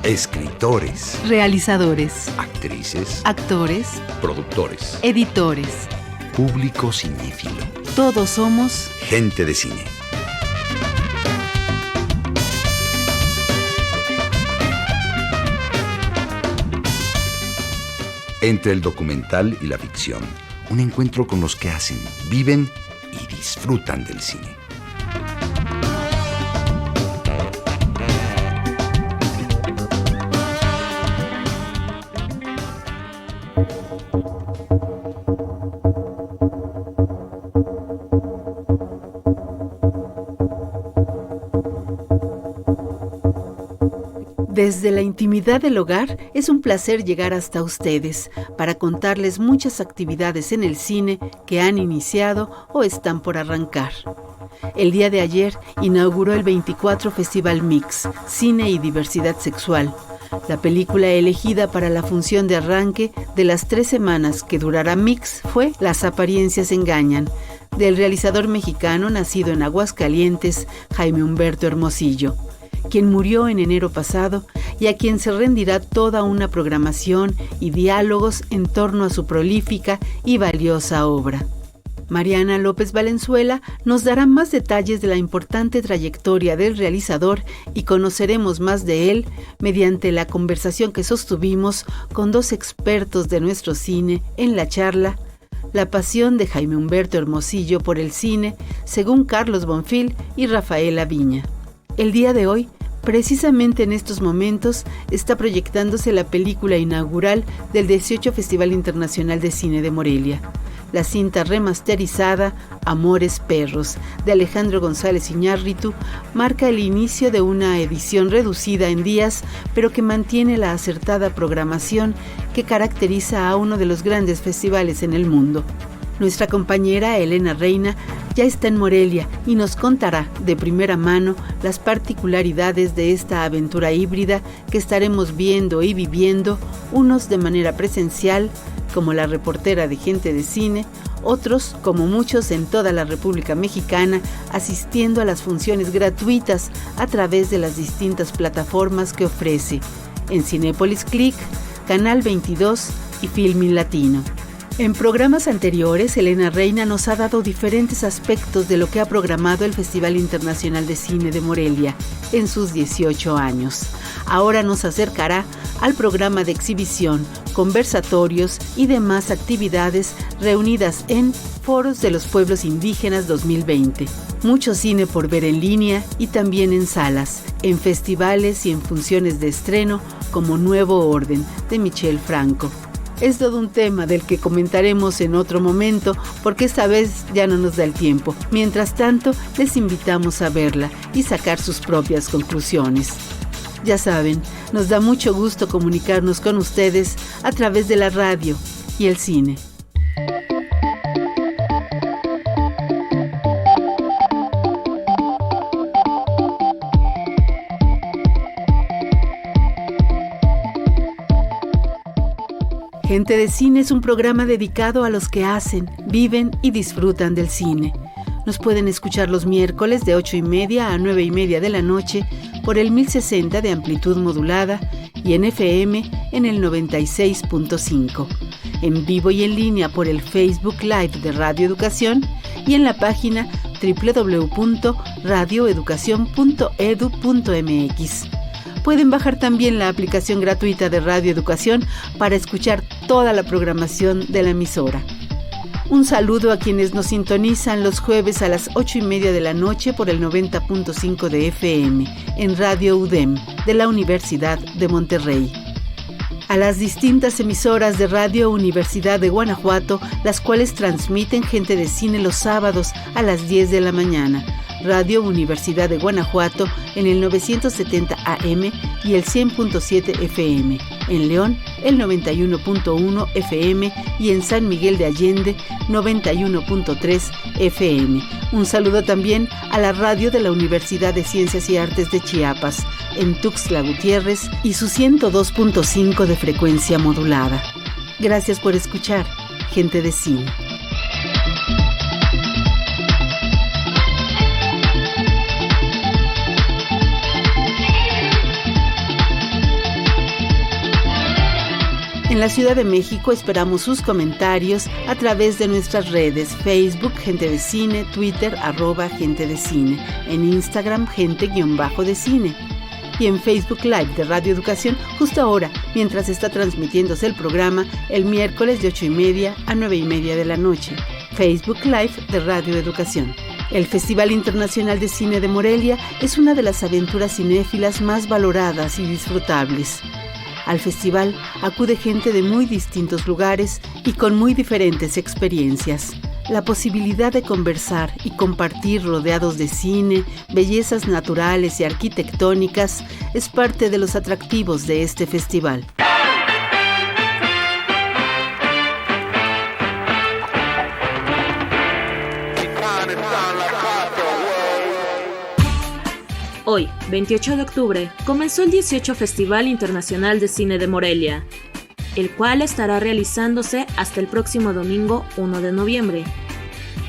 Escritores, realizadores, actrices, actores, productores, editores, público cinéfilo. Todos somos Gente de Cine. Entre el documental y la ficción, un encuentro con los que hacen, viven y disfrutan del cine. Desde la intimidad del hogar, es un placer llegar hasta ustedes para contarles muchas actividades en el cine que han iniciado o están por arrancar. El día de ayer inauguró el 24 Festival Mix, Cine y Diversidad Sexual. La película elegida para la función de arranque de las 3 semanas que durará Mix fue Las apariencias engañan, del realizador mexicano nacido en Aguascalientes, Jaime Humberto Hermosillo, quien murió en enero pasado y a quien se rendirá toda una programación y diálogos en torno a su prolífica y valiosa obra. Mariana López Valenzuela nos dará más detalles de la importante trayectoria del realizador y conoceremos más de él mediante la conversación que sostuvimos con 2 expertos de nuestro cine en la charla La pasión de Jaime Humberto Hermosillo por el cine, según Carlos Bonfil y Rafaela Viña. El día de hoy, precisamente en estos momentos, está proyectándose la película inaugural del 18 Festival Internacional de Cine de Morelia, la cinta remasterizada Amores Perros, de Alejandro González Iñárritu, marca el inicio de una edición reducida en días, pero que mantiene la acertada programación que caracteriza a uno de los grandes festivales en el mundo. Nuestra compañera Elena Reina ya está en Morelia y nos contará de primera mano las particularidades de esta aventura híbrida que estaremos viendo y viviendo, unos de manera presencial, como la reportera de Gente de Cine, otros, como muchos en toda la República Mexicana, asistiendo a las funciones gratuitas a través de las distintas plataformas que ofrece, en Cinépolis Click, Canal 22 y Filmin Latino. En programas anteriores, Elena Reina nos ha dado diferentes aspectos de lo que ha programado el Festival Internacional de Cine de Morelia en sus 18 años. Ahora nos acercará al programa de exhibición, conversatorios y demás actividades reunidas en Foros de los Pueblos Indígenas 2020. Mucho cine por ver en línea y también en salas, en festivales y en funciones de estreno como Nuevo Orden, de Michel Franco. Es todo un tema del que comentaremos en otro momento porque esta vez ya no nos da el tiempo. Mientras tanto, les invitamos a verla y sacar sus propias conclusiones. Ya saben, nos da mucho gusto comunicarnos con ustedes a través de la radio y el cine. Gente de Cine es un programa dedicado a los que hacen, viven y disfrutan del cine. Nos pueden escuchar los miércoles de 8:30 a 9:30 de la noche por el 1060 de amplitud modulada y en FM en el 96.5. En vivo y en línea por el Facebook Live de Radio Educación y en la página www.radioeducacion.edu.mx. Pueden bajar también la aplicación gratuita de Radio Educación para escuchar toda la programación de la emisora. Un saludo a quienes nos sintonizan los jueves a las 8:30 de la noche por el 90.5 de FM en Radio UDEM de la Universidad de Monterrey. A las distintas emisoras de Radio Universidad de Guanajuato, las cuales transmiten Gente de Cine los sábados a las 10 de la mañana. Radio Universidad de Guanajuato en el 970 AM y el 100.7 FM. En León, el 91.1 FM y en San Miguel de Allende, 91.3 FM. Un saludo también a la radio de la Universidad de Ciencias y Artes de Chiapas, en Tuxtla Gutiérrez y su 102.5 de frecuencia modulada. Gracias por escuchar. Gente de Cine. En la Ciudad de México esperamos sus comentarios a través de nuestras redes: Facebook, Gente de Cine, Twitter, @Gente de Cine, en Instagram, Gente_de Cine, y en Facebook Live de Radio Educación, justo ahora, mientras está transmitiéndose el programa, el miércoles de 8:30 a 9:30 de la noche. Facebook Live de Radio Educación. El Festival Internacional de Cine de Morelia es una de las aventuras cinéfilas más valoradas y disfrutables. Al festival acude gente de muy distintos lugares y con muy diferentes experiencias. La posibilidad de conversar y compartir rodeados de cine, bellezas naturales y arquitectónicas es parte de los atractivos de este festival. Hoy, 28 de octubre, comenzó el 18 Festival Internacional de Cine de Morelia, el cual estará realizándose hasta el próximo domingo 1 de noviembre.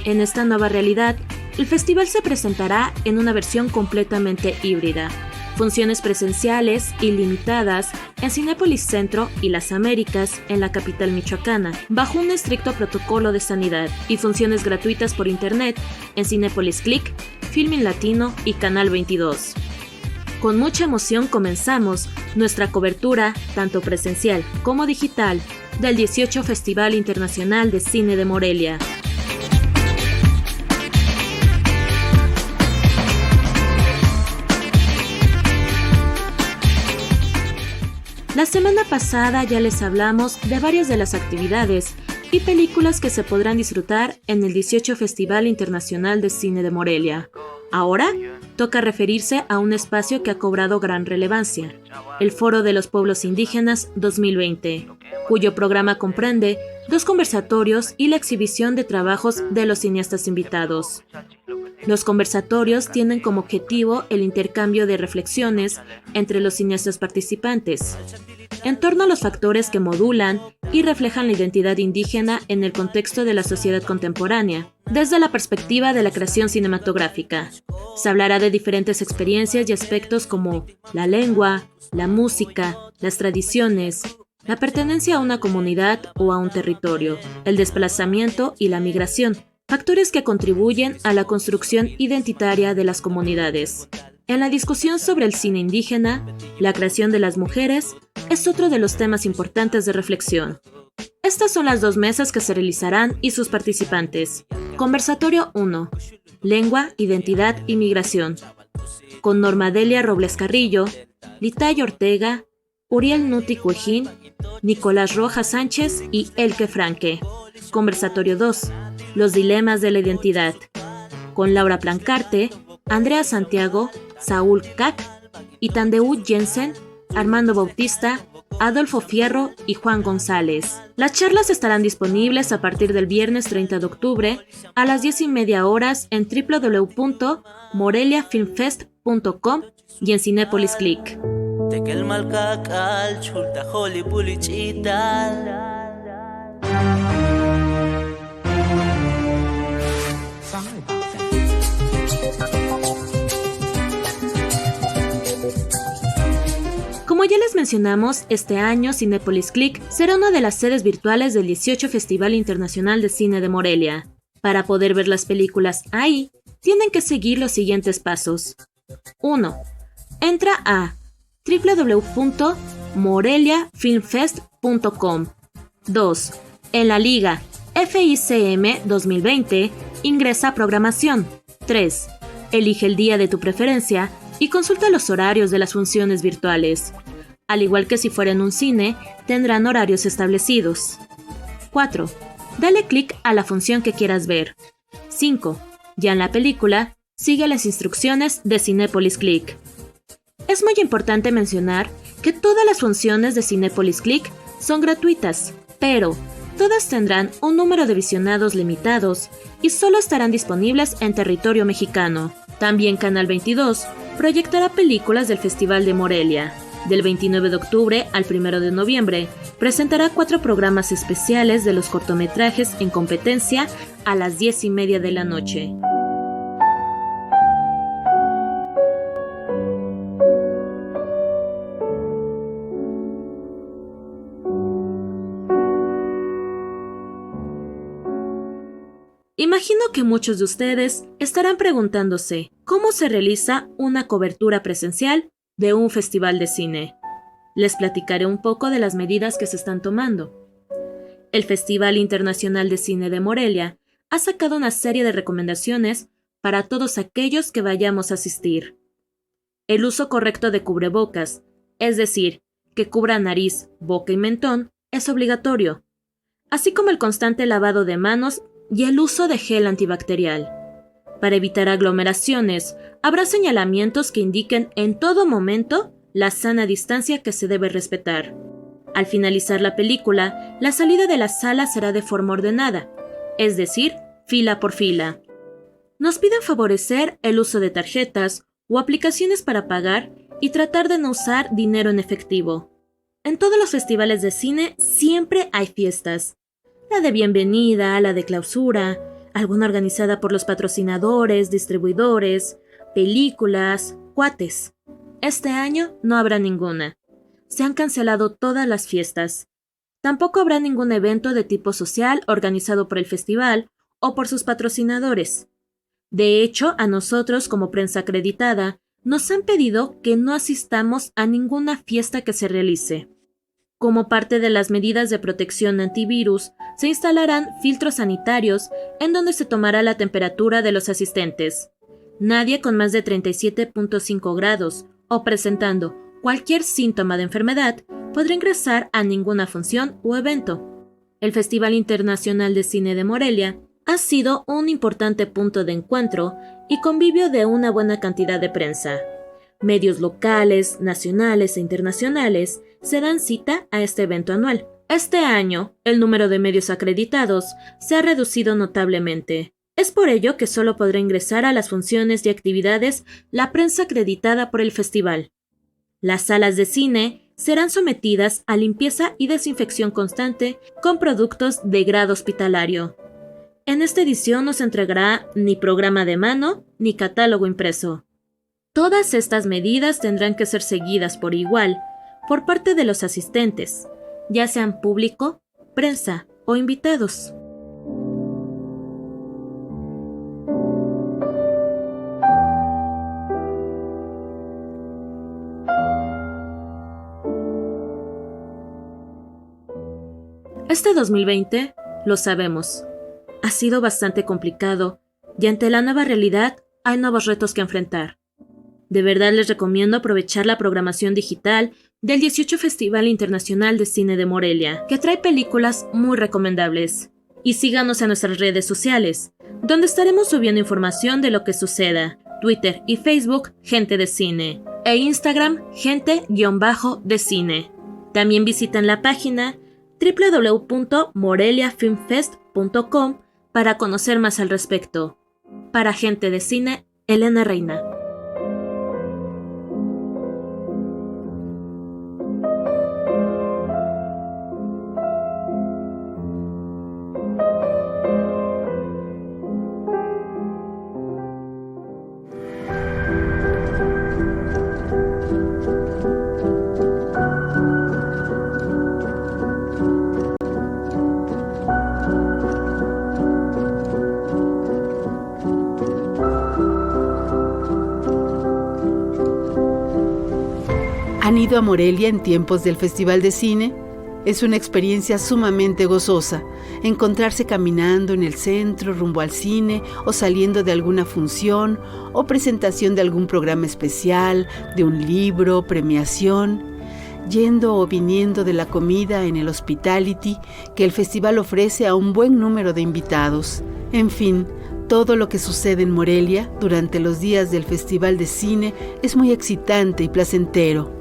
En esta nueva realidad, el festival se presentará en una versión completamente híbrida. Funciones presenciales y limitadas en Cinépolis Centro y Las Américas en la capital michoacana, bajo un estricto protocolo de sanidad, y funciones gratuitas por internet en Cinépolis Click, Filmin Latino y Canal 22. Con mucha emoción comenzamos nuestra cobertura, tanto presencial como digital, del 18 Festival Internacional de Cine de Morelia. La semana pasada ya les hablamos de varias de las actividades y películas que se podrán disfrutar en el 18 Festival Internacional de Cine de Morelia. Ahora toca referirse a un espacio que ha cobrado gran relevancia, el Foro de los Pueblos Indígenas 2020, cuyo programa comprende 2 conversatorios y la exhibición de trabajos de los cineastas invitados. Los conversatorios tienen como objetivo el intercambio de reflexiones entre los cineastas participantes, en torno a los factores que modulan y reflejan la identidad indígena en el contexto de la sociedad contemporánea, desde la perspectiva de la creación cinematográfica. Se hablará de diferentes experiencias y aspectos como la lengua, la música, las tradiciones, la pertenencia a una comunidad o a un territorio, el desplazamiento y la migración, factores que contribuyen a la construcción identitaria de las comunidades. En la discusión sobre el cine indígena, la creación de las mujeres es otro de los temas importantes de reflexión. Estas son las 2 mesas que se realizarán y sus participantes. Conversatorio 1. Lengua, Identidad y Migración. Con Norma Delia Robles Carrillo, Litay Ortega, Uriel Nuti Cuejín, Nicolás Rojas Sánchez y Elke Franque. Conversatorio 2. Los dilemas de la identidad. Con Laura Plancarte, Andrea Santiago, Saúl Cac, Itandeu Jensen, Armando Bautista, Adolfo Fierro y Juan González. Las charlas estarán disponibles a partir del viernes 30 de octubre a las 10:30 horas en www.moreliafilmfest.com y en Cinépolis Click. Como ya les mencionamos, este año Cinépolis Click será una de las sedes virtuales del 18 Festival Internacional de Cine de Morelia. Para poder ver las películas ahí, tienen que seguir los siguientes pasos. 1. Entra a www.moreliafilmfest.com. 2. En la liga FICM 2020, ingresa a programación. 3. Elige el día de tu preferencia y consulta los horarios de las funciones virtuales. Al igual que si fuera en un cine, tendrán horarios establecidos. 4. Dale clic a la función que quieras ver. 5. Ya en la película, sigue las instrucciones de Cinépolis Click. Es muy importante mencionar que todas las funciones de Cinépolis Click son gratuitas, pero todas tendrán un número de visionados limitados y solo estarán disponibles en territorio mexicano. También Canal 22 proyectará películas del Festival de Morelia. Del 29 de octubre al 1 de noviembre, presentará 4 programas especiales de los cortometrajes en competencia a las 10:30 de la noche. Imagino que muchos de ustedes estarán preguntándose cómo se realiza una cobertura presencial de un festival de cine. Les platicaré un poco de las medidas que se están tomando. El Festival Internacional de Cine de Morelia ha sacado una serie de recomendaciones para todos aquellos que vayamos a asistir. El uso correcto de cubrebocas, es decir, que cubra nariz, boca y mentón, es obligatorio, así como el constante lavado de manos y el uso de gel antibacterial. Para evitar aglomeraciones, habrá señalamientos que indiquen en todo momento la sana distancia que se debe respetar. Al finalizar la película, la salida de la sala será de forma ordenada, es decir, fila por fila. Nos piden favorecer el uso de tarjetas o aplicaciones para pagar y tratar de no usar dinero en efectivo. En todos los festivales de cine siempre hay fiestas. La de bienvenida, la de clausura, alguna organizada por los patrocinadores, distribuidores, películas, cuates. Este año no habrá ninguna. Se han cancelado todas las fiestas. Tampoco habrá ningún evento de tipo social organizado por el festival o por sus patrocinadores. De hecho, a nosotros como prensa acreditada, nos han pedido que no asistamos a ninguna fiesta que se realice. Como parte de las medidas de protección antivirus, se instalarán filtros sanitarios en donde se tomará la temperatura de los asistentes. Nadie con más de 37.5 grados o presentando cualquier síntoma de enfermedad podrá ingresar a ninguna función o evento. El Festival Internacional de Cine de Morelia ha sido un importante punto de encuentro y convivio de una buena cantidad de prensa. Medios locales, nacionales e internacionales se dan cita a este evento anual. Este año, el número de medios acreditados se ha reducido notablemente. Es por ello que solo podrá ingresar a las funciones y actividades la prensa acreditada por el festival. Las salas de cine serán sometidas a limpieza y desinfección constante con productos de grado hospitalario. En esta edición no se entregará ni programa de mano ni catálogo impreso. Todas estas medidas tendrán que ser seguidas por igual por parte de los asistentes, ya sean público, prensa o invitados. Este 2020, lo sabemos, ha sido bastante complicado y ante la nueva realidad hay nuevos retos que enfrentar. De verdad les recomiendo aprovechar la programación digital del 18 Festival Internacional de Cine de Morelia, que trae películas muy recomendables. Y síganos en nuestras redes sociales, donde estaremos subiendo información de lo que suceda. Twitter y Facebook, Gente de Cine, e Instagram, Gente-de Cine. También visiten la página www.moreliafilmfest.com para conocer más al respecto. Para Gente de Cine, Elena Reina. ¿Han ido a Morelia en tiempos del Festival de Cine? Es una experiencia sumamente gozosa, encontrarse caminando en el centro rumbo al cine o saliendo de alguna función o presentación de algún programa especial, de un libro, premiación, yendo o viniendo de la comida en el hospitality que el festival ofrece a un buen número de invitados. En fin, todo lo que sucede en Morelia durante los días del Festival de Cine es muy excitante y placentero.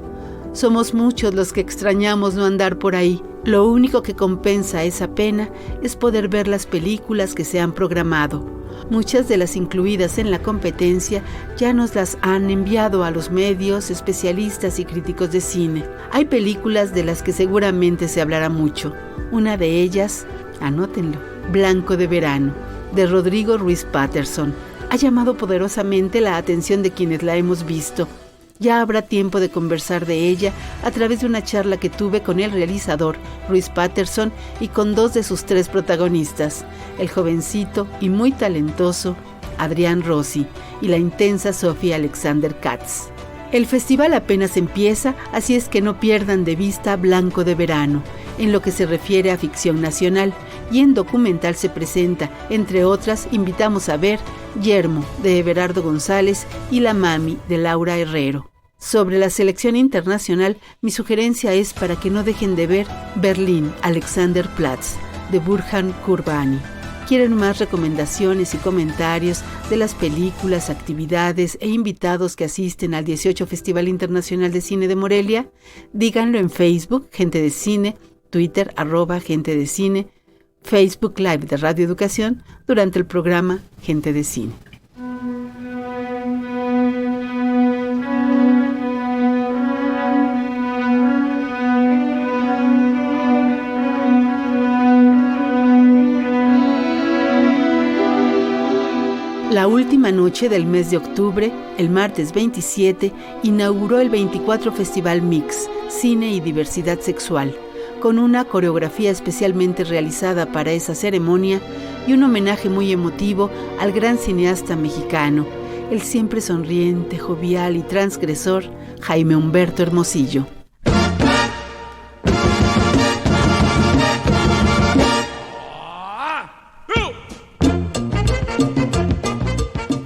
Somos muchos los que extrañamos no andar por ahí. Lo único que compensa esa pena es poder ver las películas que se han programado, Muchas de las incluidas en la competencia ya nos las han enviado a los medios, especialistas y críticos de cine. Hay películas de las que seguramente se hablará mucho. Una de ellas, anótenlo, Blanco de Verano, de Rodrigo Ruiz Patterson. Ha llamado poderosamente la atención de quienes la hemos visto. Ya habrá tiempo de conversar de ella a través de una charla que tuve con el realizador Ruiz Patterson y con 2 de sus 3 protagonistas, el jovencito y muy talentoso Adrián Rossi y la intensa Sofía Alexander Katz. El festival apenas empieza, así es que no pierdan de vista Blanco de Verano, en lo que se refiere a ficción nacional, y en documental se presenta, entre otras, invitamos a ver Yermo, de Everardo González, y La Mami, de Laura Herrero. Sobre la selección internacional, mi sugerencia es para que no dejen de ver Berlín, Alexanderplatz, de Burhan Kurbani. ¿Quieren más recomendaciones y comentarios de las películas, actividades e invitados que asisten al 18 Festival Internacional de Cine de Morelia? Díganlo en Facebook, Gente de Cine, Twitter, @Gente de Cine, Facebook Live de Radio Educación durante el programa Gente de Cine. La última noche del mes de octubre, el martes 27, inauguró el 24 Festival Mix, Cine y Diversidad Sexual, con una coreografía especialmente realizada para esa ceremonia y un homenaje muy emotivo al gran cineasta mexicano, el siempre sonriente, jovial y transgresor Jaime Humberto Hermosillo.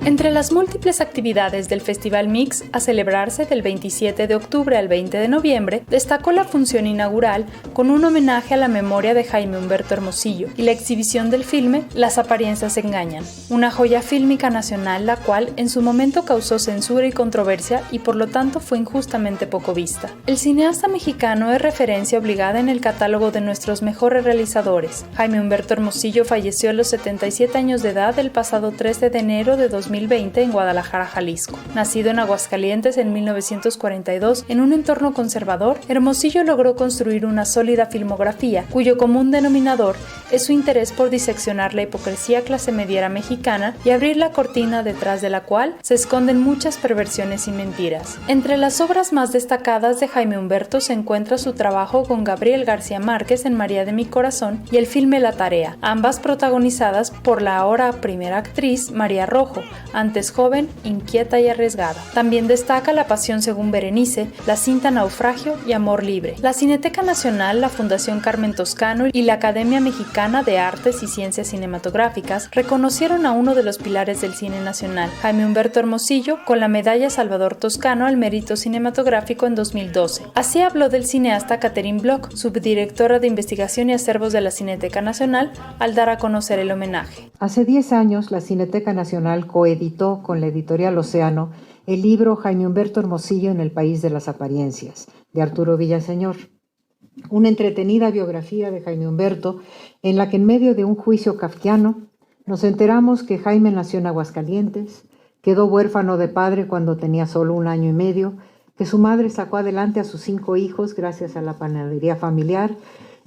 Entre las múltiples actividades del Festival Mix a celebrarse del 27 de octubre al 20 de noviembre, destacó la función inaugural con un homenaje a la memoria de Jaime Humberto Hermosillo y la exhibición del filme Las apariencias engañan, una joya fílmica nacional la cual en su momento causó censura y controversia y por lo tanto fue injustamente poco vista. El cineasta mexicano es referencia obligada en el catálogo de nuestros mejores realizadores. Jaime Humberto Hermosillo falleció a los 77 años de edad el pasado 13 de enero de 2020 en Guadalajara, Jalisco. Nacido en Aguascalientes en 1942, en un entorno conservador, Hermosillo logró construir una sólida filmografía, cuyo común denominador es su interés por diseccionar la hipocresía clase mediera mexicana y abrir la cortina detrás de la cual se esconden muchas perversiones y mentiras. Entre las obras más destacadas de Jaime Humberto se encuentra su trabajo con Gabriel García Márquez en María de mi corazón y el filme La tarea, ambas protagonizadas por la ahora primera actriz María Rojo, antes joven, inquieta y arriesgada. También destaca La pasión según Berenice, la cinta Naufragio y Amor libre. La Cineteca Nacional, la Fundación Carmen Toscano y la Academia Mexicana de Artes y Ciencias Cinematográficas reconocieron a uno de los pilares del cine nacional, Jaime Humberto Hermosillo, con la medalla Salvador Toscano al mérito cinematográfico en 2012. Así habló del cineasta Catherine Bloch, subdirectora de investigación y acervos de la Cineteca Nacional, al dar a conocer el homenaje. Hace 10 años, la Cineteca Nacional coeditó con la editorial Océano el libro Jaime Humberto Hermosillo en el país de las apariencias, de Arturo Villaseñor. Una entretenida biografía de Jaime Humberto en la que en medio de un juicio kafkiano nos enteramos que Jaime nació en Aguascalientes, quedó huérfano de padre cuando tenía solo 1 año y medio, que su madre sacó adelante a sus 5 hijos gracias a la panadería familiar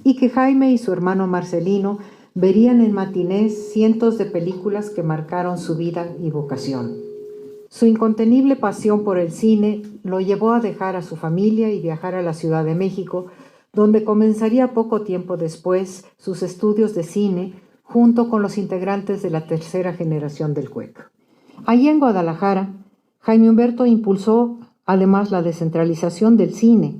y que Jaime y su hermano Marcelino verían en matinés cientos de películas que marcaron su vida y vocación. Su incontenible pasión por el cine lo llevó a dejar a su familia y viajar a la Ciudad de México, donde comenzaría poco tiempo después sus estudios de cine junto con los integrantes de la tercera generación del CUEC. Allí en Guadalajara, Jaime Humberto impulsó además la descentralización del cine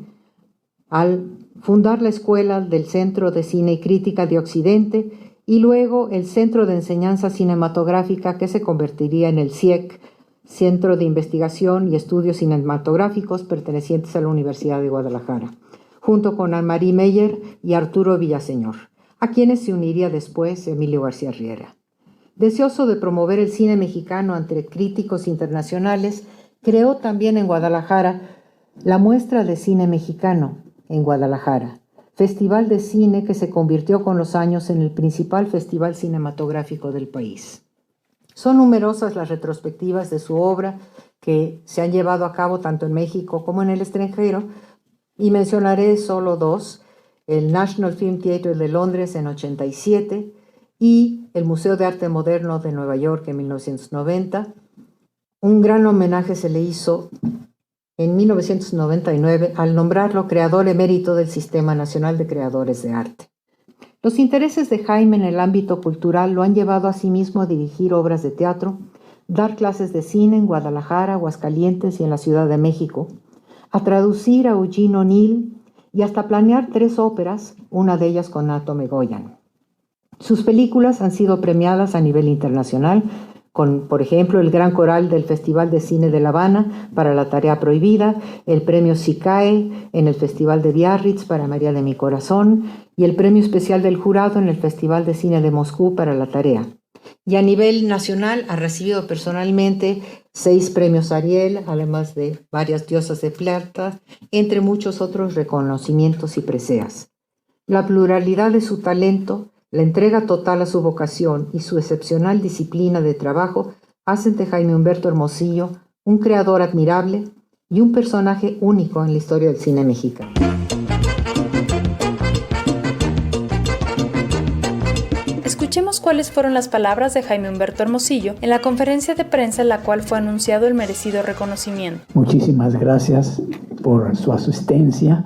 al fundar la Escuela del Centro de Cine y Crítica de Occidente y luego el Centro de Enseñanza Cinematográfica que se convertiría en el CIEC, Centro de Investigación y Estudios Cinematográficos pertenecientes a la Universidad de Guadalajara, junto con Anne-Marie Meyer y Arturo Villaseñor, a quienes se uniría después Emilio García Riera. Deseoso de promover el cine mexicano ante críticos internacionales, creó también en Guadalajara la Muestra de Cine Mexicano en Guadalajara, festival de cine que se convirtió con los años en el principal festival cinematográfico del país. Son numerosas las retrospectivas de su obra que se han llevado a cabo tanto en México como en el extranjero, y mencionaré solo dos: el National Film Theatre de Londres en 87 y el Museo de Arte Moderno de Nueva York en 1990. Un gran homenaje se le hizo en 1999 al nombrarlo creador emérito del Sistema Nacional de Creadores de Arte. Los intereses de Jaime en el ámbito cultural lo han llevado asimismo a dirigir obras de teatro, dar clases de cine en Guadalajara, Aguascalientes y en la Ciudad de México, a traducir a Eugene O'Neill y hasta planear 3 óperas, una de ellas con Nato Megoyan. Sus películas han sido premiadas a nivel internacional, con, por ejemplo, el Gran Coral del Festival de Cine de La Habana para La Tarea Prohibida, el Premio SICAE en el Festival de Biarritz para María de mi Corazón y el Premio Especial del Jurado en el Festival de Cine de Moscú para La Tarea. Y a nivel nacional ha recibido personalmente 6 premios Ariel, además de varias Diosas de Plata, entre muchos otros reconocimientos y preseas. La pluralidad de su talento, la entrega total a su vocación y su excepcional disciplina de trabajo hacen de Jaime Humberto Hermosillo un creador admirable y un personaje único en la historia del cine mexicano. Escuchemos cuáles fueron las palabras de Jaime Humberto Hermosillo en la conferencia de prensa en la cual fue anunciado el merecido reconocimiento. Muchísimas gracias por su asistencia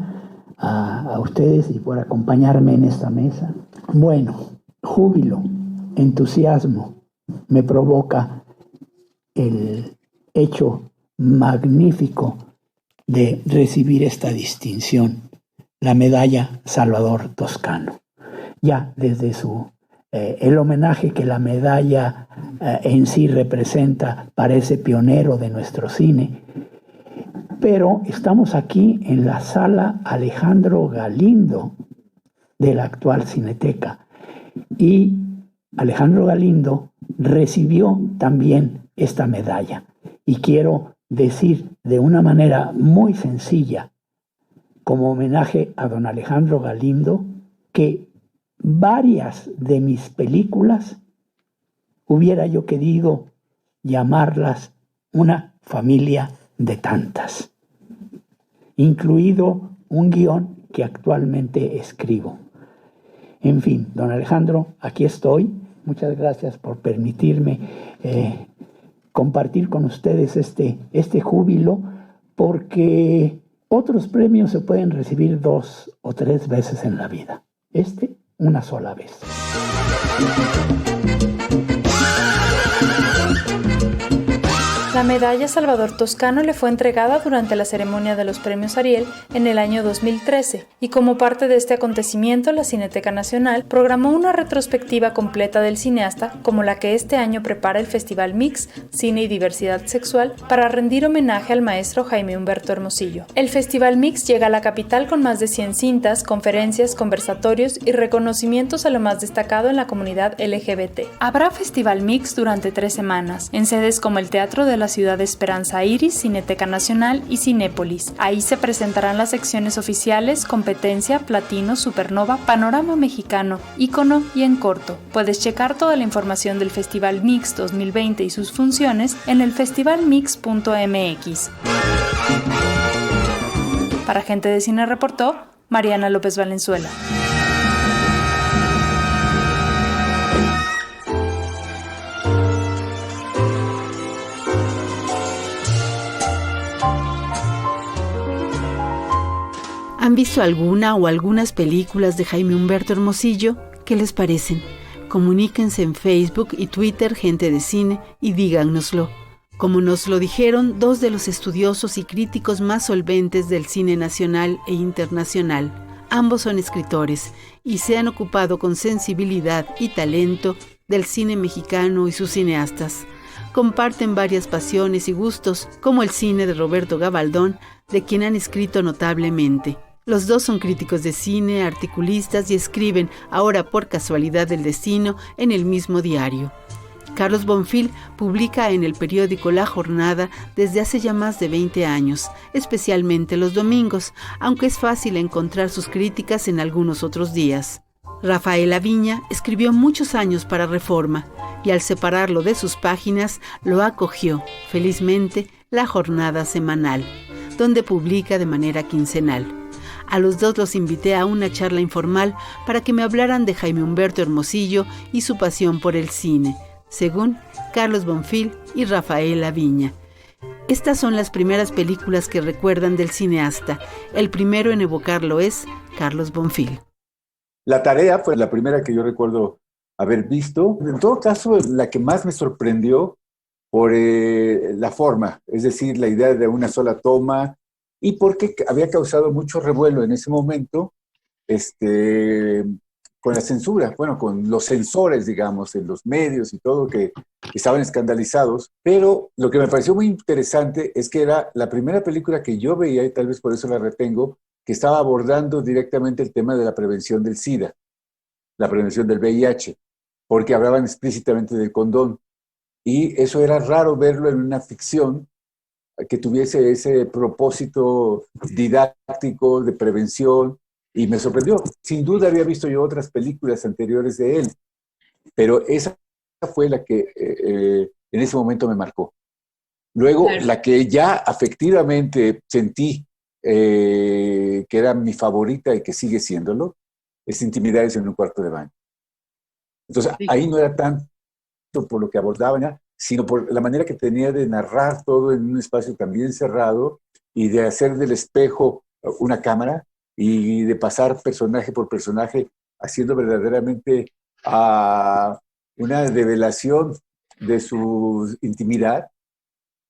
a ustedes y por acompañarme en esta mesa. Bueno, júbilo, entusiasmo me provoca el hecho magnífico de recibir esta distinción, la medalla Salvador Toscano. Ya desde el homenaje que la medalla en sí representa parece pionero de nuestro cine, pero estamos aquí en la sala Alejandro Galindo de la actual Cineteca, y Alejandro Galindo recibió también esta medalla, y quiero decir de una manera muy sencilla, como homenaje a don Alejandro Galindo, que varias de mis películas hubiera yo querido llamarlas una familia de tantas, incluido un guión que actualmente escribo. En fin, don Alejandro, aquí estoy. Muchas gracias por permitirme compartir con ustedes este júbilo, porque otros premios se pueden recibir 2 o 3 veces en la vida. Una sola vez. La medalla Salvador Toscano le fue entregada durante la ceremonia de los premios Ariel en el año 2013, y como parte de este acontecimiento, la Cineteca Nacional programó una retrospectiva completa del cineasta, como la que este año prepara el Festival Mix, Cine y Diversidad Sexual, para rendir homenaje al maestro Jaime Humberto Hermosillo. El Festival Mix llega a la capital con más de 100 cintas, conferencias, conversatorios y reconocimientos a lo más destacado en la comunidad LGBT. Habrá Festival Mix durante 3 semanas, en sedes como el Teatro de la Ciudad de Esperanza Iris, Cineteca Nacional y Cinépolis. Ahí se presentarán las secciones oficiales Competencia, Platino, Supernova, Panorama Mexicano, Ícono y En Corto. Puedes checar toda la información del Festival Mix 2020 y sus funciones en el festivalmix.mx. Para Gente de Cine reportó Mariana López Valenzuela. ¿Han visto alguna o algunas películas de Jaime Humberto Hermosillo? ¿Qué les parecen? Comuníquense en Facebook y Twitter Gente de Cine y díganoslo. Como nos lo dijeron 2 de los estudiosos y críticos más solventes del cine nacional e internacional. Ambos son escritores y se han ocupado con sensibilidad y talento del cine mexicano y sus cineastas. Comparten varias pasiones y gustos, como el cine de Roberto Gabaldón, de quien han escrito notablemente. Los 2 son críticos de cine, articulistas y escriben, ahora por casualidad del destino, en el mismo diario. Carlos Bonfil publica en el periódico La Jornada desde hace ya más de 20 años, especialmente los domingos, aunque es fácil encontrar sus críticas en algunos otros días. Rafael Aviña escribió muchos años para Reforma y al separarlo de sus páginas lo acogió, felizmente, la jornada semanal, donde publica de manera quincenal. A los dos los invité a una charla informal para que me hablaran de Jaime Humberto Hermosillo y su pasión por el cine, según Carlos Bonfil y Rafael Aviña. Estas son las primeras películas que recuerdan del cineasta. El primero en evocarlo es Carlos Bonfil. La Tarea fue la primera que yo recuerdo haber visto. En todo caso, la que más me sorprendió por la forma, es decir, la idea de una sola toma, y porque había causado mucho revuelo en ese momento con la censura, bueno, con los censores, digamos, en los medios y todo, que estaban escandalizados. Pero lo que me pareció muy interesante es que era la primera película que yo veía, y tal vez por eso la retengo, que estaba abordando directamente el tema de la prevención del SIDA, la prevención del VIH, porque hablaban explícitamente del condón. Y eso era raro verlo en una ficción que tuviese ese propósito didáctico de prevención, y me sorprendió. Sin duda había visto yo otras películas anteriores de él, pero esa fue la que en ese momento me marcó. Luego, claro, la que ya afectivamente sentí que era mi favorita y que sigue siéndolo, es Intimidades en un cuarto de baño. Entonces, sí, ahí no era tanto por lo que abordaban, ¿ya?, sino por la manera que tenía de narrar todo en un espacio también cerrado y de hacer del espejo una cámara y de pasar personaje por personaje, haciendo verdaderamente una develación de su intimidad,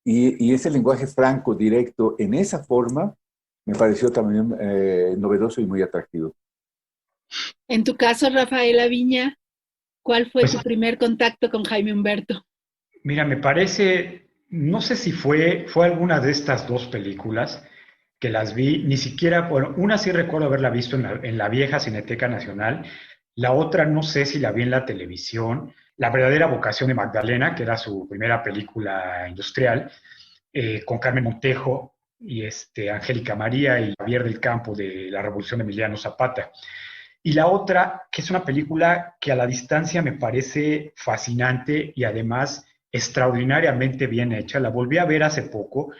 y ese lenguaje franco, directo, en esa forma, me pareció también novedoso y muy atractivo. En tu caso, Rafael Aviña, ¿cuál fue tu primer contacto con Jaime Humberto? Mira, me parece, no sé si fue alguna de estas dos películas que las vi, ni siquiera, bueno, una sí recuerdo haberla visto en la vieja Cineteca Nacional, la otra no sé si la vi en la televisión. La verdadera vocación de Magdalena, que era su primera película industrial, con Carmen Montejo y Angélica María y Javier del Campo, de la Revolución de Emiliano Zapata. Y la otra, que es una película que a la distancia me parece fascinante y además extraordinariamente bien hecha. La volví a ver hace poco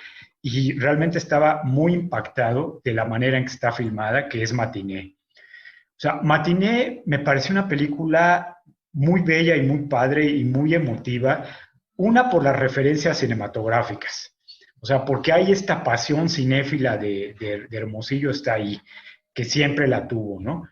y realmente estaba muy impactado de la manera en que está filmada, que es Matiné. O sea, Matiné me pareció una película muy bella y muy padre y muy emotiva, una por las referencias cinematográficas, o sea, porque hay esta pasión cinéfila de Hermosillo, está ahí, que siempre la tuvo, ¿no?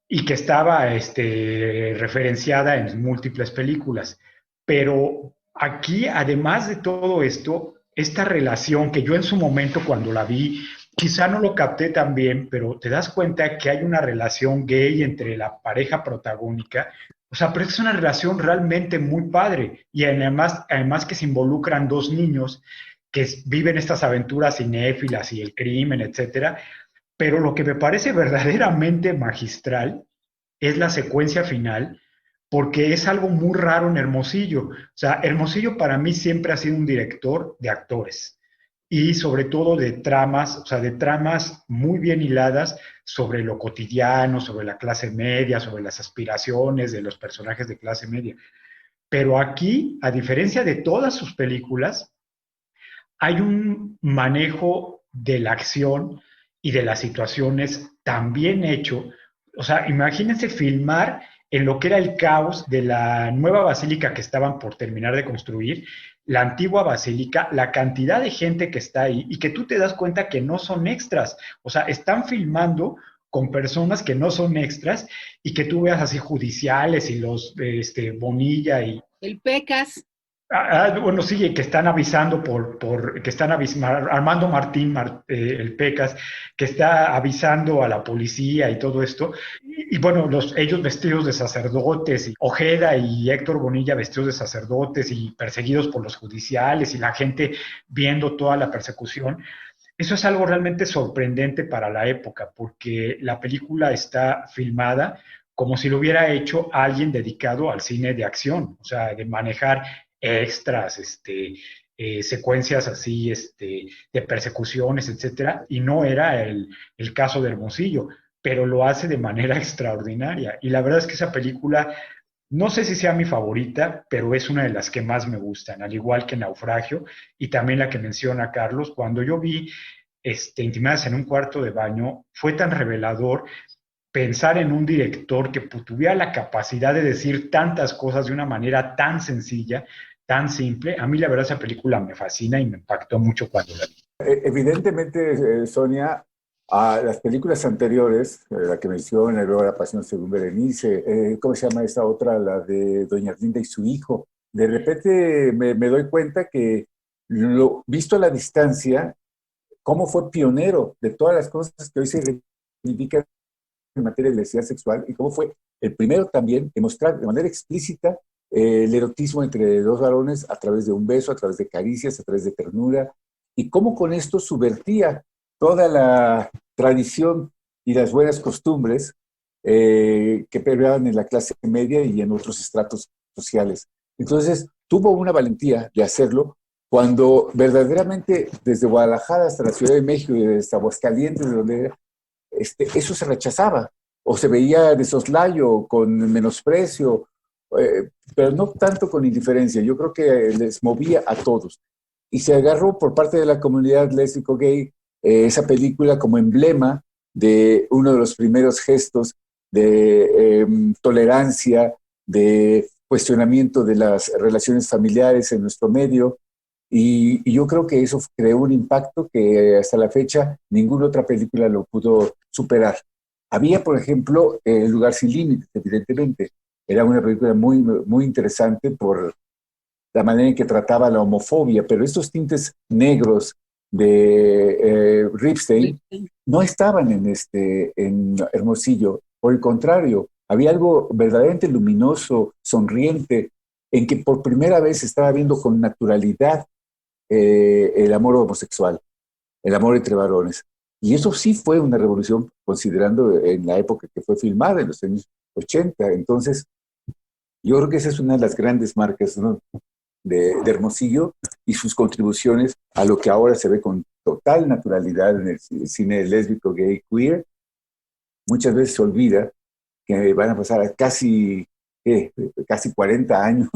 Y que estaba referenciada en múltiples películas. Pero aquí, además de todo esto, esta relación que yo en su momento cuando la vi, quizá no lo capté tan bien, pero te das cuenta que hay una relación gay entre la pareja protagónica. O sea, pero es una relación realmente muy padre. Y además que se involucran dos niños que viven estas aventuras cinéfilas y el crimen, etcétera. Pero lo que me parece verdaderamente magistral es la secuencia final, porque es algo muy raro en Hermosillo. O sea, Hermosillo para mí siempre ha sido un director de actores y sobre todo de tramas, o sea, de tramas muy bien hiladas sobre lo cotidiano, sobre la clase media, sobre las aspiraciones de los personajes de clase media. Pero aquí, a diferencia de todas sus películas, hay un manejo de la acción y de las situaciones tan bien hecho. O sea, imagínense filmar en lo que era el caos de la nueva basílica que estaban por terminar de construir, la antigua basílica, la cantidad de gente que está ahí y que tú te das cuenta que no son extras. O sea, están filmando con personas que no son extras y que tú veas así judiciales y los Bonilla y... El Pecas. Bueno, sí, que están avisando que están avisando, Armando Martín, el Pecas, que está avisando a la policía y todo esto. Y bueno, ellos vestidos de sacerdotes, y Ojeda y Héctor Bonilla vestidos de sacerdotes y perseguidos por los judiciales y la gente viendo toda la persecución. Eso es algo realmente sorprendente para la época, porque la película está filmada como si lo hubiera hecho alguien dedicado al cine de acción, o sea, de manejar extras, secuencias así, de persecuciones, etcétera, y no era el caso de Hermosillo. pero lo hace de manera extraordinaria. Y la verdad es que esa película, no sé si sea mi favorita, pero es una de las que más me gustan, al igual que Naufragio, y también la que menciona Carlos. Cuando yo vi Intimadas en un cuarto de baño, fue tan revelador pensar en un director que tuviera la capacidad de decir tantas cosas de una manera tan sencilla, tan simple. A mí la verdad esa película me fascina y me impactó mucho cuando la vi. Evidentemente, Sonia, a las películas anteriores, la que menciona, luego La Pasión según Berenice, ¿cómo se llama esta otra? La de Doña Arlinda y su hijo. De repente me doy cuenta que, visto a la distancia, cómo fue pionero de todas las cosas que hoy se reivindican en materia de diversidad sexual y cómo fue el primero también en mostrar de manera explícita el erotismo entre dos varones a través de un beso, a través de caricias, a través de ternura, y cómo con esto subvertía toda la tradición y las buenas costumbres que permeaban en la clase media y en otros estratos sociales. Entonces, tuvo una valentía de hacerlo cuando verdaderamente desde Guadalajara hasta la Ciudad de México y desde Aguascalientes, de donde era, eso se rechazaba o se veía de soslayo, con menosprecio, pero no tanto con indiferencia. Yo creo que les movía a todos. Y se agarró por parte de la comunidad lésbico-gay esa película como emblema de uno de los primeros gestos de tolerancia, de cuestionamiento de las relaciones familiares en nuestro medio. Y yo creo que eso creó un impacto que hasta la fecha ninguna otra película lo pudo superar. Había, por ejemplo, El lugar sin límites, evidentemente. Era una película muy, muy interesante por la manera en que trataba la homofobia, pero estos tintes negros de Ripstein no estaban en Hermosillo. Por el contrario, había algo verdaderamente luminoso, sonriente, en que por primera vez se estaba viendo con naturalidad el amor homosexual, el amor entre varones. Y eso sí fue una revolución, considerando en la época que fue filmada, en los años 80. Entonces, yo creo que esa es una de las grandes marcas, ¿no?, de Hermosillo y sus contribuciones a lo que ahora se ve con total naturalidad en el cine lésbico, gay, queer. Muchas veces se olvida que van a pasar casi 40 años,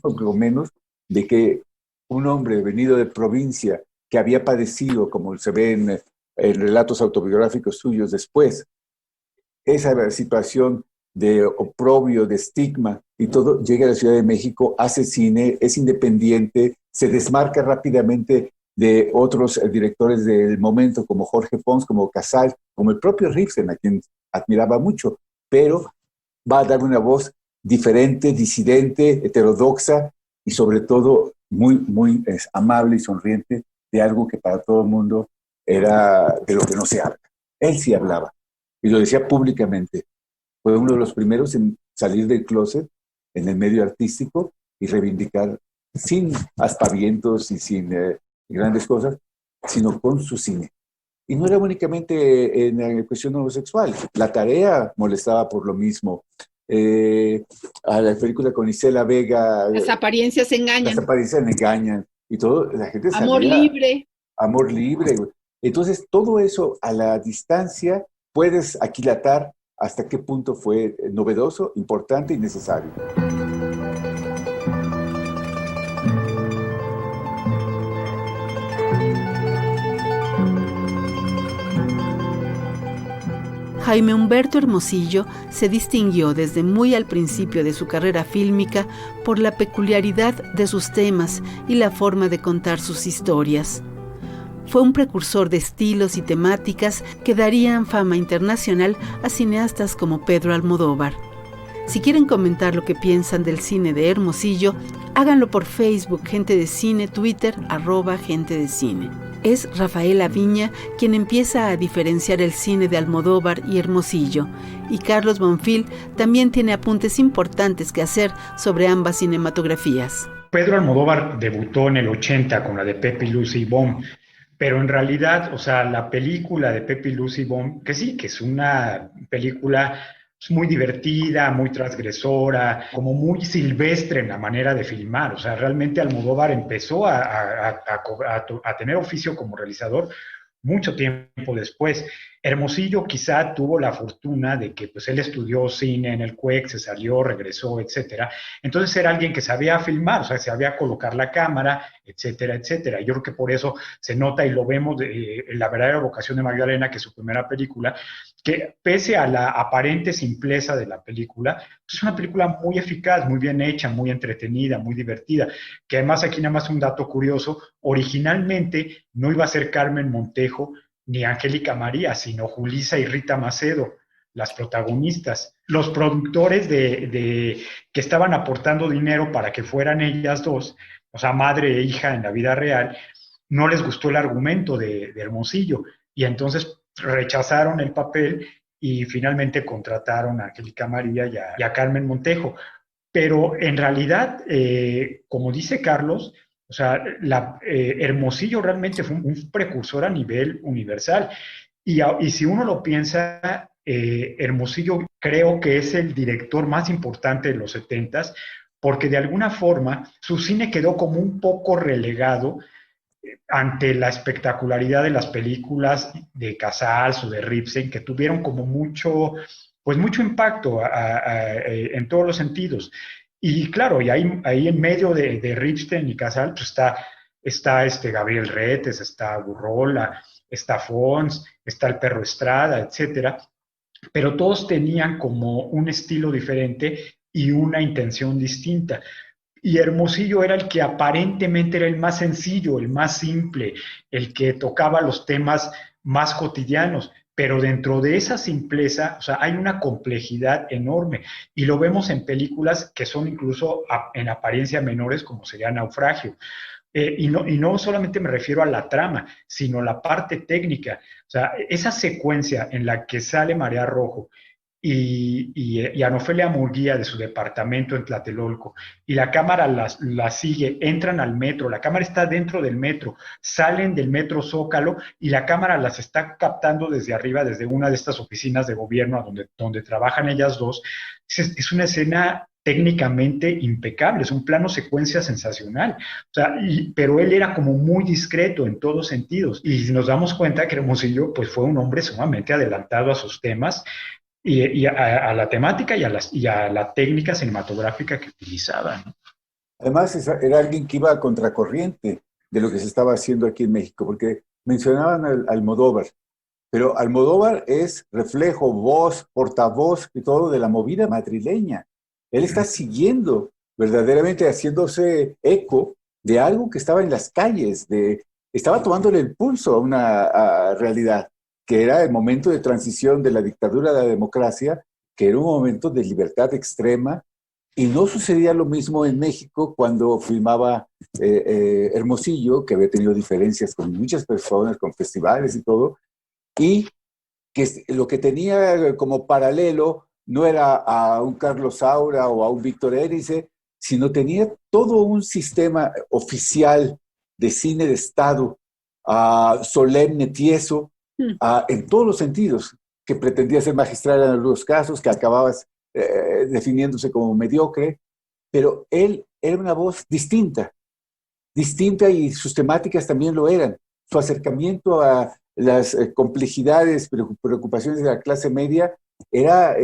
o menos, de que un hombre venido de provincia que había padecido, como se ve en relatos autobiográficos suyos después, esa situación de oprobio, de estigma y todo, llega a la Ciudad de México, hace cine, es independiente, se desmarca rápidamente de otros directores del momento como Jorge Pons, como Casal, como el propio Ripstein, a quien admiraba mucho, pero va a dar una voz diferente, disidente, heterodoxa y sobre todo muy, muy amable y sonriente de algo que para todo el mundo era de lo que no se habla. Él sí hablaba y lo decía públicamente. Fue uno de los primeros en salir del closet en el medio artístico y reivindicar sin aspavientos y sin grandes cosas, sino con su cine. Y no era únicamente en la cuestión homosexual. La Tarea molestaba por lo mismo. A la película con Isela Vega. Las apariencias engañan. Las apariencias engañan. Y todo, la gente sabía. Amor libre. Amor libre. Entonces, todo eso a la distancia puedes aquilatar hasta qué punto fue novedoso, importante y necesario. Jaime Humberto Hermosillo se distinguió desde muy al principio de su carrera fílmica por la peculiaridad de sus temas y la forma de contar sus historias. Fue un precursor de estilos y temáticas que darían fama internacional a cineastas como Pedro Almodóvar. Si quieren comentar lo que piensan del cine de Hermosillo, háganlo por Facebook, Gente de Cine, Twitter, @Gente de Cine. Es Rafaela Viña quien empieza a diferenciar el cine de Almodóvar y Hermosillo, y Carlos Bonfil también tiene apuntes importantes que hacer sobre ambas cinematografías. Pedro Almodóvar debutó en el 80 con la de Pepe, Lucy y Bom, pero en realidad, o sea, la película de Pepe, Lucy y Bom, que sí, que es una película muy divertida, muy transgresora, como muy silvestre en la manera de filmar. O sea, realmente Almodóvar empezó a tener oficio como realizador mucho tiempo después. Hermosillo quizá tuvo la fortuna de que pues él estudió cine en el CUEC, se salió, regresó, etcétera. Entonces era alguien que sabía filmar, o sea, sabía colocar la cámara, etcétera, etcétera. Yo creo que por eso se nota y lo vemos en La verdadera vocación de Magdalena, que es su primera película, que pese a la aparente simpleza de la película, es una película muy eficaz, muy bien hecha, muy entretenida, muy divertida, que además aquí nada más un dato curioso, originalmente no iba a ser Carmen Montejo ni Angélica María, sino Julisa y Rita Macedo, las protagonistas. Los productores que estaban aportando dinero para que fueran ellas dos, o sea, madre e hija en la vida real, no les gustó el argumento de Hermosillo y entonces rechazaron el papel y finalmente contrataron a Angélica María y a Carmen Montejo. Pero en realidad, como dice Carlos, o sea, Hermosillo realmente fue un precursor a nivel universal. Y si uno lo piensa, Hermosillo creo que es el director más importante de los 70s, porque de alguna forma su cine quedó como un poco relegado ante la espectacularidad de las películas de Casals o de Ripstein, que tuvieron como mucho impacto en todos los sentidos. Y claro, y ahí en medio de Ripstein y Casals pues está Gabriel Retes, está Burrola, está Fons, está el Perro Estrada, etcétera, pero todos tenían como un estilo diferente y una intención distinta. Y Hermosillo era el que aparentemente era el más sencillo, el más simple, el que tocaba los temas más cotidianos, pero dentro de esa simpleza, o sea, hay una complejidad enorme y lo vemos en películas que son incluso en apariencia menores, como sería Naufragio. Y no solamente me refiero a la trama, sino la parte técnica. O sea, esa secuencia en la que sale Marea Rojo y Anofelia Murguía de su departamento en Tlatelolco, y la cámara la sigue, entran al metro, la cámara está dentro del metro, salen del metro Zócalo y la cámara las está captando desde arriba, desde una de estas oficinas de gobierno donde trabajan ellas dos. Es una escena técnicamente impecable, es un plano secuencia sensacional, o sea, pero él era como muy discreto en todos sentidos, y nos damos cuenta que Hermosillo pues fue un hombre sumamente adelantado a sus temas, y a la temática y a la técnica cinematográfica que utilizaba, ¿no? Además, era alguien que iba a contracorriente de lo que se estaba haciendo aquí en México, porque mencionaban a Almodóvar, pero Almodóvar es reflejo, voz, portavoz y todo de la movida madrileña. Él está siguiendo, verdaderamente haciéndose eco de algo que estaba en las calles, estaba tomándole el pulso a una realidad, que era el momento de transición de la dictadura a la democracia, que era un momento de libertad extrema, y no sucedía lo mismo en México cuando filmaba Hermosillo, que había tenido diferencias con muchas personas, con festivales y todo, y que lo que tenía como paralelo no era a un Carlos Saura o a un Víctor Erice, sino tenía todo un sistema oficial de cine de Estado, solemne, tieso, en todos los sentidos, que pretendía ser magistral en algunos casos, que acababas definiéndose como mediocre, pero él era una voz distinta y sus temáticas también lo eran. Su acercamiento a las complejidades, preocupaciones de la clase media era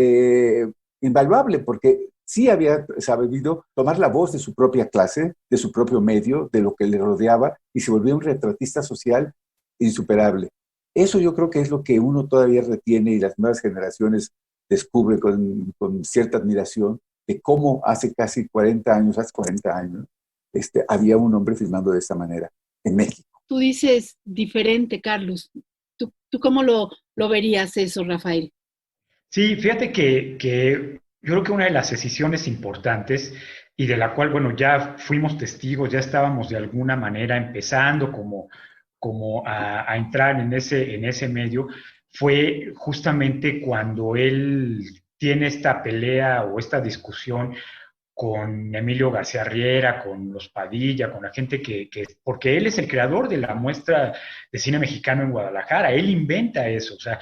invaluable, porque sí había sabido tomar la voz de su propia clase, de su propio medio, de lo que le rodeaba, y se volvió un retratista social insuperable. Eso yo creo que es lo que uno todavía retiene y las nuevas generaciones descubren con cierta admiración de cómo hace casi 40 años, había un hombre filmando de esta manera en México. Tú dices diferente, Carlos. ¿Tú cómo lo verías eso, Rafael? Sí, fíjate que yo creo que una de las decisiones importantes y de la cual, bueno, ya fuimos testigos, ya estábamos de alguna manera empezando como a entrar en ese medio, fue justamente cuando él tiene esta pelea o esta discusión con Emilio García Riera, con los Padilla, con la gente porque él es el creador de la muestra de cine mexicano en Guadalajara, él inventa eso, o sea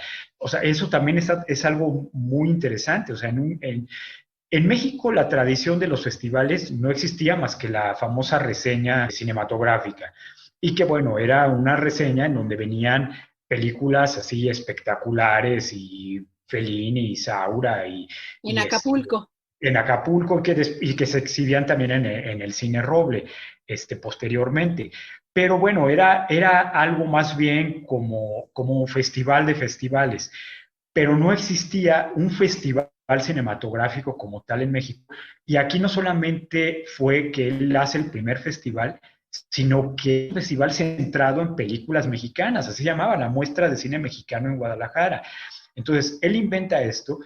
eso también es algo muy interesante, o sea, en México la tradición de los festivales no existía más que la famosa reseña cinematográfica, y que bueno, era una reseña en donde venían películas así espectaculares y Fellini y Saura En Acapulco. En Acapulco y que se exhibían también en el Cine Roble posteriormente. Pero bueno, era algo más bien como festival de festivales, pero no existía un festival cinematográfico como tal en México. Y aquí no solamente fue que él hace el primer festival, sino que es un festival centrado en películas mexicanas, así se llamaba, la Muestra de Cine Mexicano en Guadalajara. Entonces, él inventa esto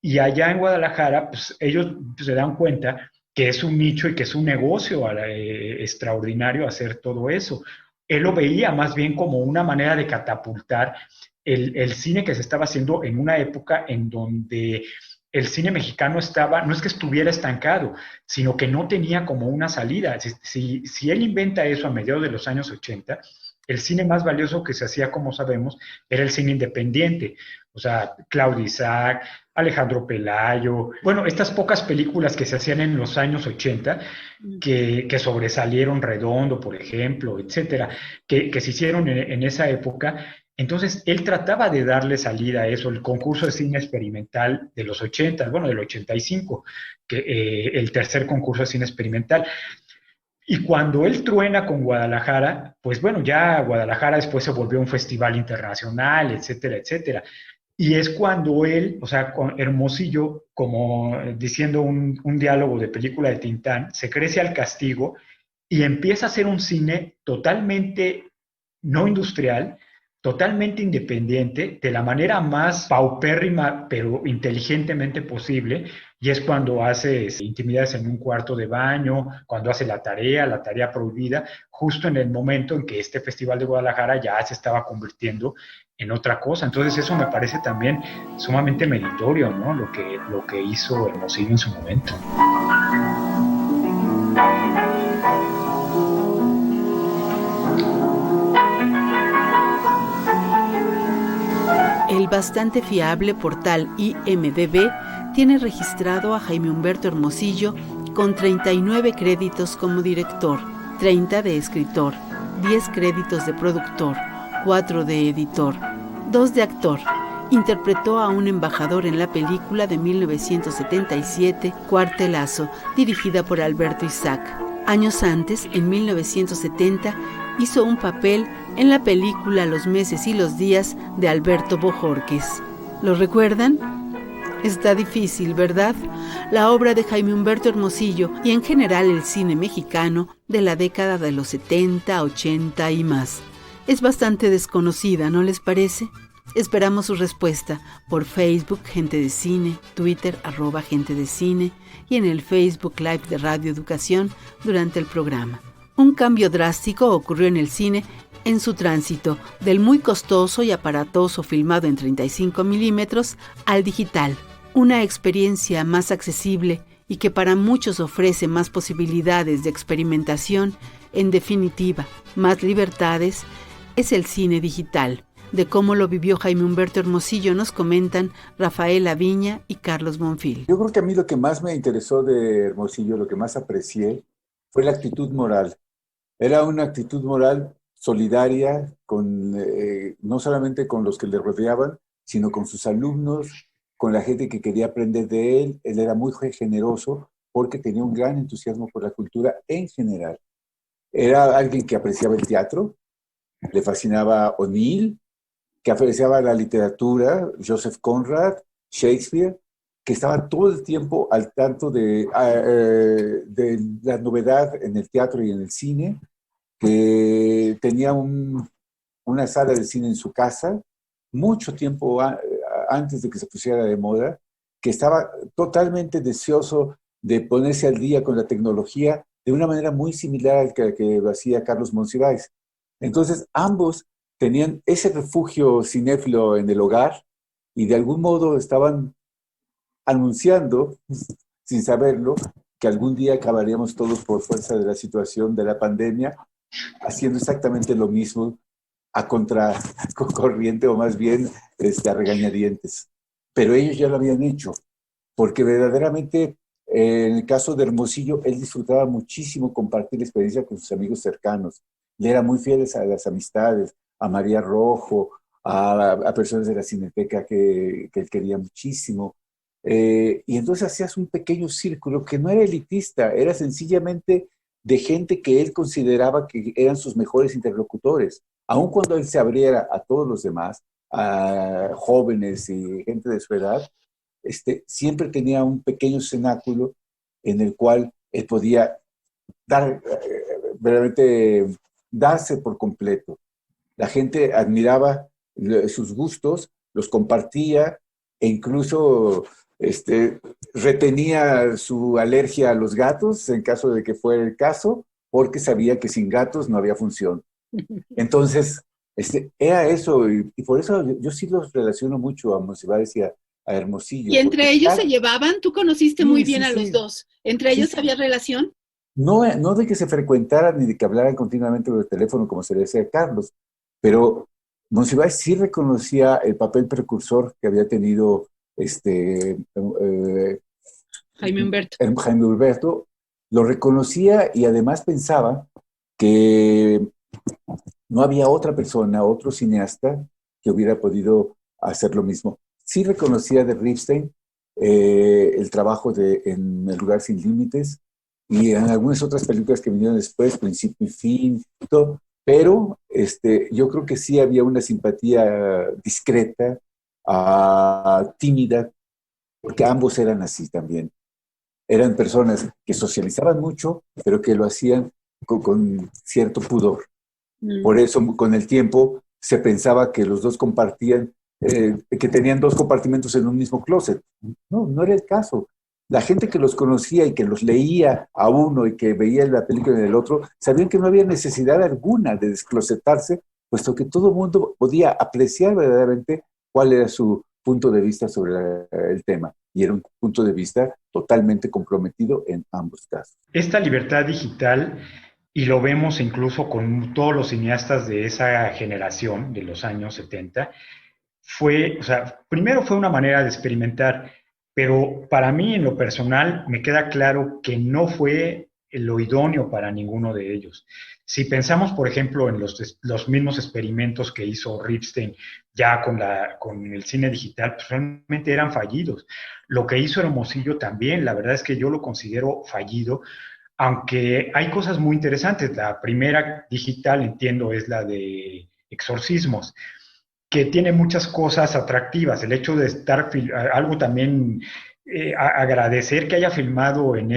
y allá en Guadalajara, pues ellos se dan cuenta que es un nicho y que es un negocio extraordinario hacer todo eso. Él lo veía más bien como una manera de catapultar el cine que se estaba haciendo en una época en donde el cine mexicano estaba, no es que estuviera estancado, sino que no tenía como una salida. Si él inventa eso a mediados de los años 80, el cine más valioso que se hacía, como sabemos, era el cine independiente. O sea, Claudio Isaac, Alejandro Pelayo, bueno, estas pocas películas que se hacían en los años 80, que sobresalieron, Redondo, por ejemplo, etcétera, que se hicieron en esa época. Entonces, él trataba de darle salida a eso, el concurso de cine experimental de los 80, bueno, del 85, el tercer concurso de cine experimental. Y cuando él truena con Guadalajara, pues bueno, ya Guadalajara después se volvió un festival internacional, etcétera, etcétera. Y es cuando él, o sea, con Hermosillo, como diciendo un diálogo de película de Tintán, se crece al castigo y empieza a hacer un cine totalmente no industrial, totalmente independiente, de la manera más paupérrima, pero inteligentemente posible, y es cuando hace intimidades en un cuarto de baño, cuando hace la tarea prohibida, justo en el momento en que este Festival de Guadalajara ya se estaba convirtiendo en otra cosa. Entonces eso me parece también sumamente meritorio, ¿no? Lo que hizo Hermosillo en su momento. El bastante fiable portal IMDb tiene registrado a Jaime Humberto Hermosillo con 39 créditos como director, 30 de escritor, 10 créditos de productor, 4 de editor, 2 de actor. Interpretó a un embajador en la película de 1977, Cuartelazo, dirigida por Alberto Isaac. Años antes, en 1970, hizo un papel en la película Los meses y los días de Alberto Bojorquez. ¿Lo recuerdan? Está difícil, ¿verdad? La obra de Jaime Humberto Hermosillo y en general el cine mexicano de la década de los 70, 80 y más. Es bastante desconocida, ¿no les parece? Esperamos su respuesta por Facebook Gente de Cine, Twitter @Gente de Cine y en el Facebook Live de Radio Educación durante el programa. Un cambio drástico ocurrió en el cine en su tránsito del muy costoso y aparatoso filmado en 35 milímetros al digital, una experiencia más accesible y que para muchos ofrece más posibilidades de experimentación, en definitiva, más libertades, es el cine digital. De cómo lo vivió Jaime Humberto Hermosillo nos comentan Rafael Aviña y Carlos Bonfil. Yo creo que a mí lo que más me interesó de Hermosillo, lo que más aprecié, fue la actitud moral. Era una actitud moral solidaria, no solamente con los que le rodeaban, sino con sus alumnos, con la gente que quería aprender de él. Él era muy generoso porque tenía un gran entusiasmo por la cultura en general. Era alguien que apreciaba el teatro, le fascinaba O'Neill, que apreciaba la literatura, Joseph Conrad, Shakespeare, que estaba todo el tiempo al tanto de la novedad en el teatro y en el cine, que tenía una sala de cine en su casa, mucho tiempo antes de que se pusiera de moda, que estaba totalmente deseoso de ponerse al día con la tecnología de una manera muy similar al que hacía Carlos Monsiváis. Entonces, ambos tenían ese refugio cinéfilo en el hogar y de algún modo estaban anunciando, sin saberlo, que algún día acabaríamos todos por fuerza de la situación de la pandemia, haciendo exactamente lo mismo a contracorriente o más bien a regañadientes. Pero ellos ya lo habían hecho, porque verdaderamente en el caso de Hermosillo, él disfrutaba muchísimo compartir la experiencia con sus amigos cercanos. Le era muy fiel a las amistades, a María Rojo, a personas de la Cineteca que él quería muchísimo. Y entonces hacías un pequeño círculo que no era elitista, era sencillamente de gente que él consideraba que eran sus mejores interlocutores. Aun cuando él se abriera a todos los demás, a jóvenes y gente de su edad, siempre tenía un pequeño cenáculo en el cual él podía verdaderamente darse por completo. La gente admiraba sus gustos, los compartía e incluso retenía su alergia a los gatos en caso de que fuera el caso, porque sabía que sin gatos no había función. Entonces, era eso, y por eso yo sí los relaciono mucho a Monsiváis y a Hermosillo. ¿Y entre ellos se llevaban? ¿Tú conociste muy bien a los dos? ¿Entre ellos había relación? No, no de que se frecuentaran ni de que hablaran continuamente por el teléfono como se le decía a Carlos, pero Monsiváis sí reconocía el papel precursor que había tenido Jaime Humberto. Jaime Humberto, lo reconocía y además pensaba que no había otra persona, otro cineasta que hubiera podido hacer lo mismo. Sí reconocía de Ripstein el trabajo En el lugar sin límites y en algunas otras películas que vinieron después, Principio y Fin, todo, pero yo creo que sí había una simpatía discreta, tímida, porque ambos eran así también. Eran personas que socializaban mucho, pero que lo hacían con cierto pudor. Por eso, con el tiempo, se pensaba que los dos compartían, que tenían dos compartimentos en un mismo closet. No, no era el caso. La gente que los conocía y que los leía a uno y que veía la película en el otro, sabían que no había necesidad alguna de desclosetarse, puesto que todo el mundo podía apreciar verdaderamente cuál era su punto de vista sobre el tema. Y era un punto de vista totalmente comprometido en ambos casos. Esta libertad digital, y lo vemos incluso con todos los cineastas de esa generación, de los años 70, primero fue una manera de experimentar, pero para mí, en lo personal, me queda claro que no fue lo idóneo para ninguno de ellos. Si pensamos, por ejemplo, en los mismos experimentos que hizo Ripstein ya con el cine digital, pues realmente eran fallidos. Lo que hizo Hermosillo también, la verdad es que yo lo considero fallido, aunque hay cosas muy interesantes. La primera digital, entiendo, es la de Exorcismos, que tiene muchas cosas atractivas. El hecho de estar, algo también, agradecer que haya filmado en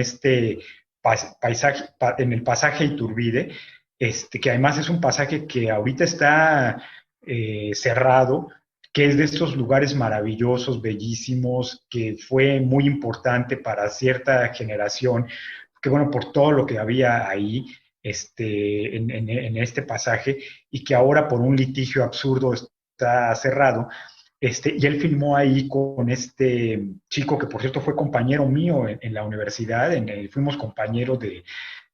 paisaje, en el pasaje Iturbide, que además es un pasaje que ahorita está cerrado, que es de estos lugares maravillosos, bellísimos, que fue muy importante para cierta generación, que bueno, por todo lo que había ahí, en este pasaje, y que ahora por un litigio absurdo está cerrado. Y él filmó ahí con este chico que, por cierto, fue compañero mío en la universidad, fuimos compañeros de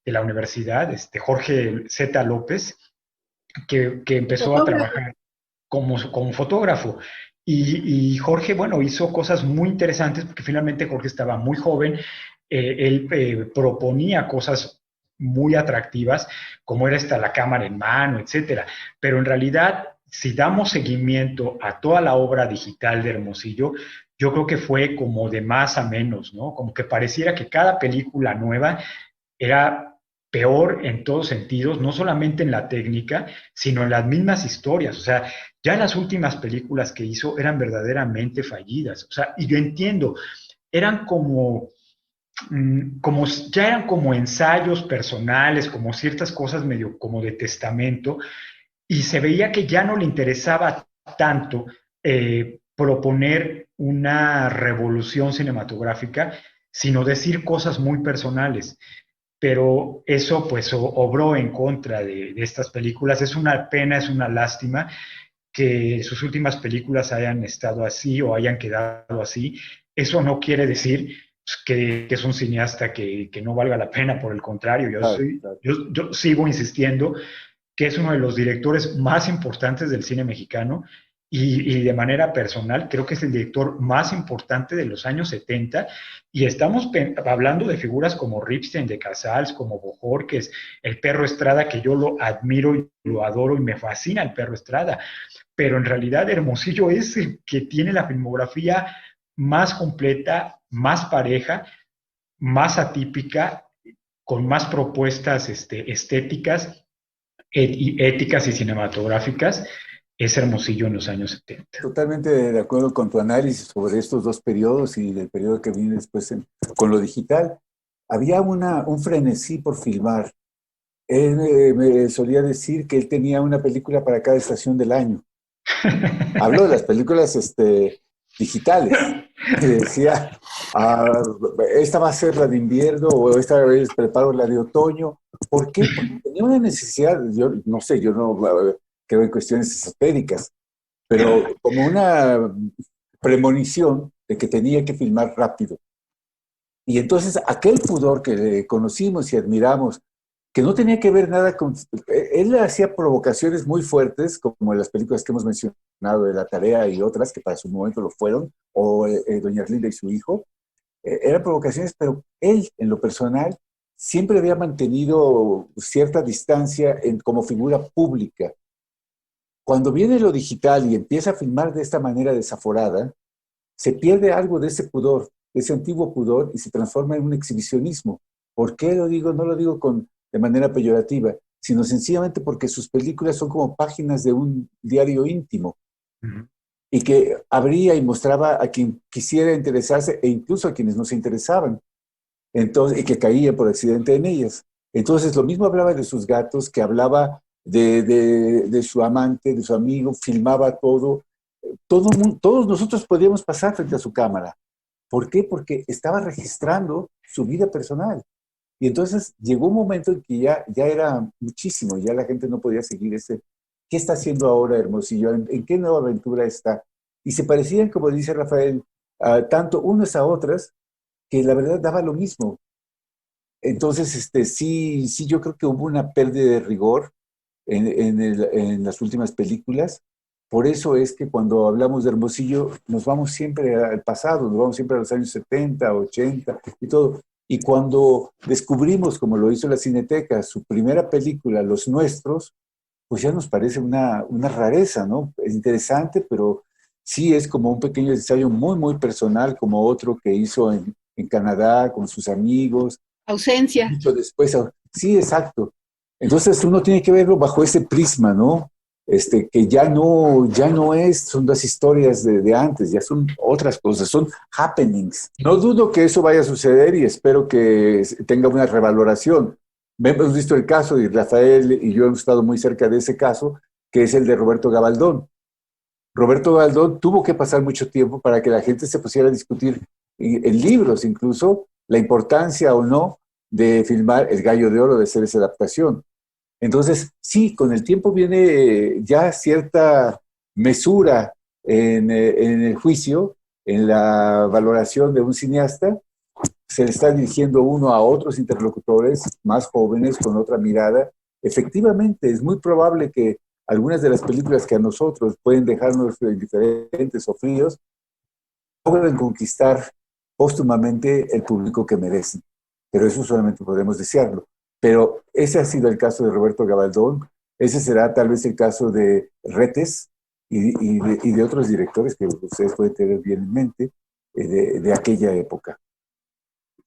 la universidad, Jorge Z. López, que empezó a trabajar como fotógrafo. Y Jorge, bueno, hizo cosas muy interesantes, porque finalmente Jorge estaba muy joven, él proponía cosas muy atractivas, como era la cámara en mano, etcétera. Pero en realidad, si damos seguimiento a toda la obra digital de Hermosillo, yo creo que fue como de más a menos, ¿no? Como que pareciera que cada película nueva era peor en todos sentidos, no solamente en la técnica, sino en las mismas historias. O sea, ya las últimas películas que hizo eran verdaderamente fallidas. O sea, y yo entiendo, eran ya eran como ensayos personales, como ciertas cosas medio como de testamento, y se veía que ya no le interesaba tanto proponer una revolución cinematográfica, sino decir cosas muy personales. Pero eso pues obró en contra de estas películas. Es una pena, es una lástima que sus últimas películas hayan estado así o hayan quedado así. Eso no quiere decir que es un cineasta que no valga la pena, por el contrario. Yo sigo insistiendo que es uno de los directores más importantes del cine mexicano y de manera personal creo que es el director más importante de los años 70 y estamos hablando de figuras como Ripstein de Casals, como Bojorquez, el Perro Estrada, que yo lo admiro y lo adoro y me fascina el Perro Estrada, pero en realidad Hermosillo es el que tiene la filmografía más completa, más pareja, más atípica, con más propuestas estéticas, éticas y cinematográficas. Es Hermosillo en los años 70. Totalmente de acuerdo con tu análisis sobre estos dos periodos y del periodo que viene después con lo digital. Había un frenesí por filmar. Él me solía decir que él tenía una película para cada estación del año. Hablo de las películas digitales. Y decía, esta va a ser la de invierno o esta vez preparo la de otoño. ¿Por qué? Porque tenía una necesidad, yo no sé, yo no creo en cuestiones esotéricas, pero como una premonición de que tenía que filmar rápido. Y entonces aquel pudor que le conocimos y admiramos, que no tenía que ver nada con... Él hacía provocaciones muy fuertes, como en las películas que hemos mencionado, de La Tarea y otras, que para su momento lo fueron, o Doña Erlinda y su hijo. Eran provocaciones, pero él, en lo personal, siempre había mantenido cierta distancia como figura pública. Cuando viene lo digital y empieza a filmar de esta manera desaforada, se pierde algo de ese pudor, de ese antiguo pudor, y se transforma en un exhibicionismo. ¿Por qué lo digo? No lo digo de manera peyorativa, sino sencillamente porque sus películas son como páginas de un diario íntimo, y que abría y mostraba a quien quisiera interesarse e incluso a quienes no se interesaban, entonces, y que caía por accidente en ellas. Entonces, lo mismo hablaba de sus gatos, que hablaba de su amante, de su amigo, filmaba todo. Todos nosotros podíamos pasar frente a su cámara. ¿Por qué? Porque estaba registrando su vida personal. Y entonces llegó un momento en que ya era muchísimo, ya la gente no podía seguir ¿qué está haciendo ahora Hermosillo? ¿En qué nueva aventura está? Y se parecían, como dice Rafael, tanto unas a otras, que la verdad daba lo mismo. Entonces, sí, yo creo que hubo una pérdida de rigor en las últimas películas. Por eso es que cuando hablamos de Hermosillo, nos vamos siempre al pasado, nos vamos siempre a los años 70, 80 y todo. Y cuando descubrimos, como lo hizo la Cineteca, su primera película, Los Nuestros, pues ya nos parece una rareza, ¿no? Es interesante, pero sí es como un pequeño ensayo muy, muy personal, como otro que hizo en Canadá con sus amigos. Ausencia. Mucho después. Sí, exacto. Entonces uno tiene que verlo bajo ese prisma, ¿no? Que ya no son las historias de antes, ya son otras cosas, son happenings. No dudo que eso vaya a suceder y espero que tenga una revaloración. Hemos visto el caso, y Rafael y yo hemos estado muy cerca de ese caso, que es el de Roberto Gabaldón. Roberto Gabaldón tuvo que pasar mucho tiempo para que la gente se pusiera a discutir en libros incluso la importancia o no de filmar El Gallo de Oro, de hacer esa adaptación. Entonces, sí, con el tiempo viene ya cierta mesura en el juicio, en la valoración de un cineasta. Se le está dirigiendo uno a otros interlocutores más jóvenes, con otra mirada. Efectivamente, es muy probable que algunas de las películas que a nosotros pueden dejarnos indiferentes o fríos logren conquistar póstumamente el público que merecen. Pero eso solamente podemos desearlo. Pero ese ha sido el caso de Roberto Gabaldón, ese será tal vez el caso de Retes y de otros directores que ustedes pueden tener bien en mente de aquella época.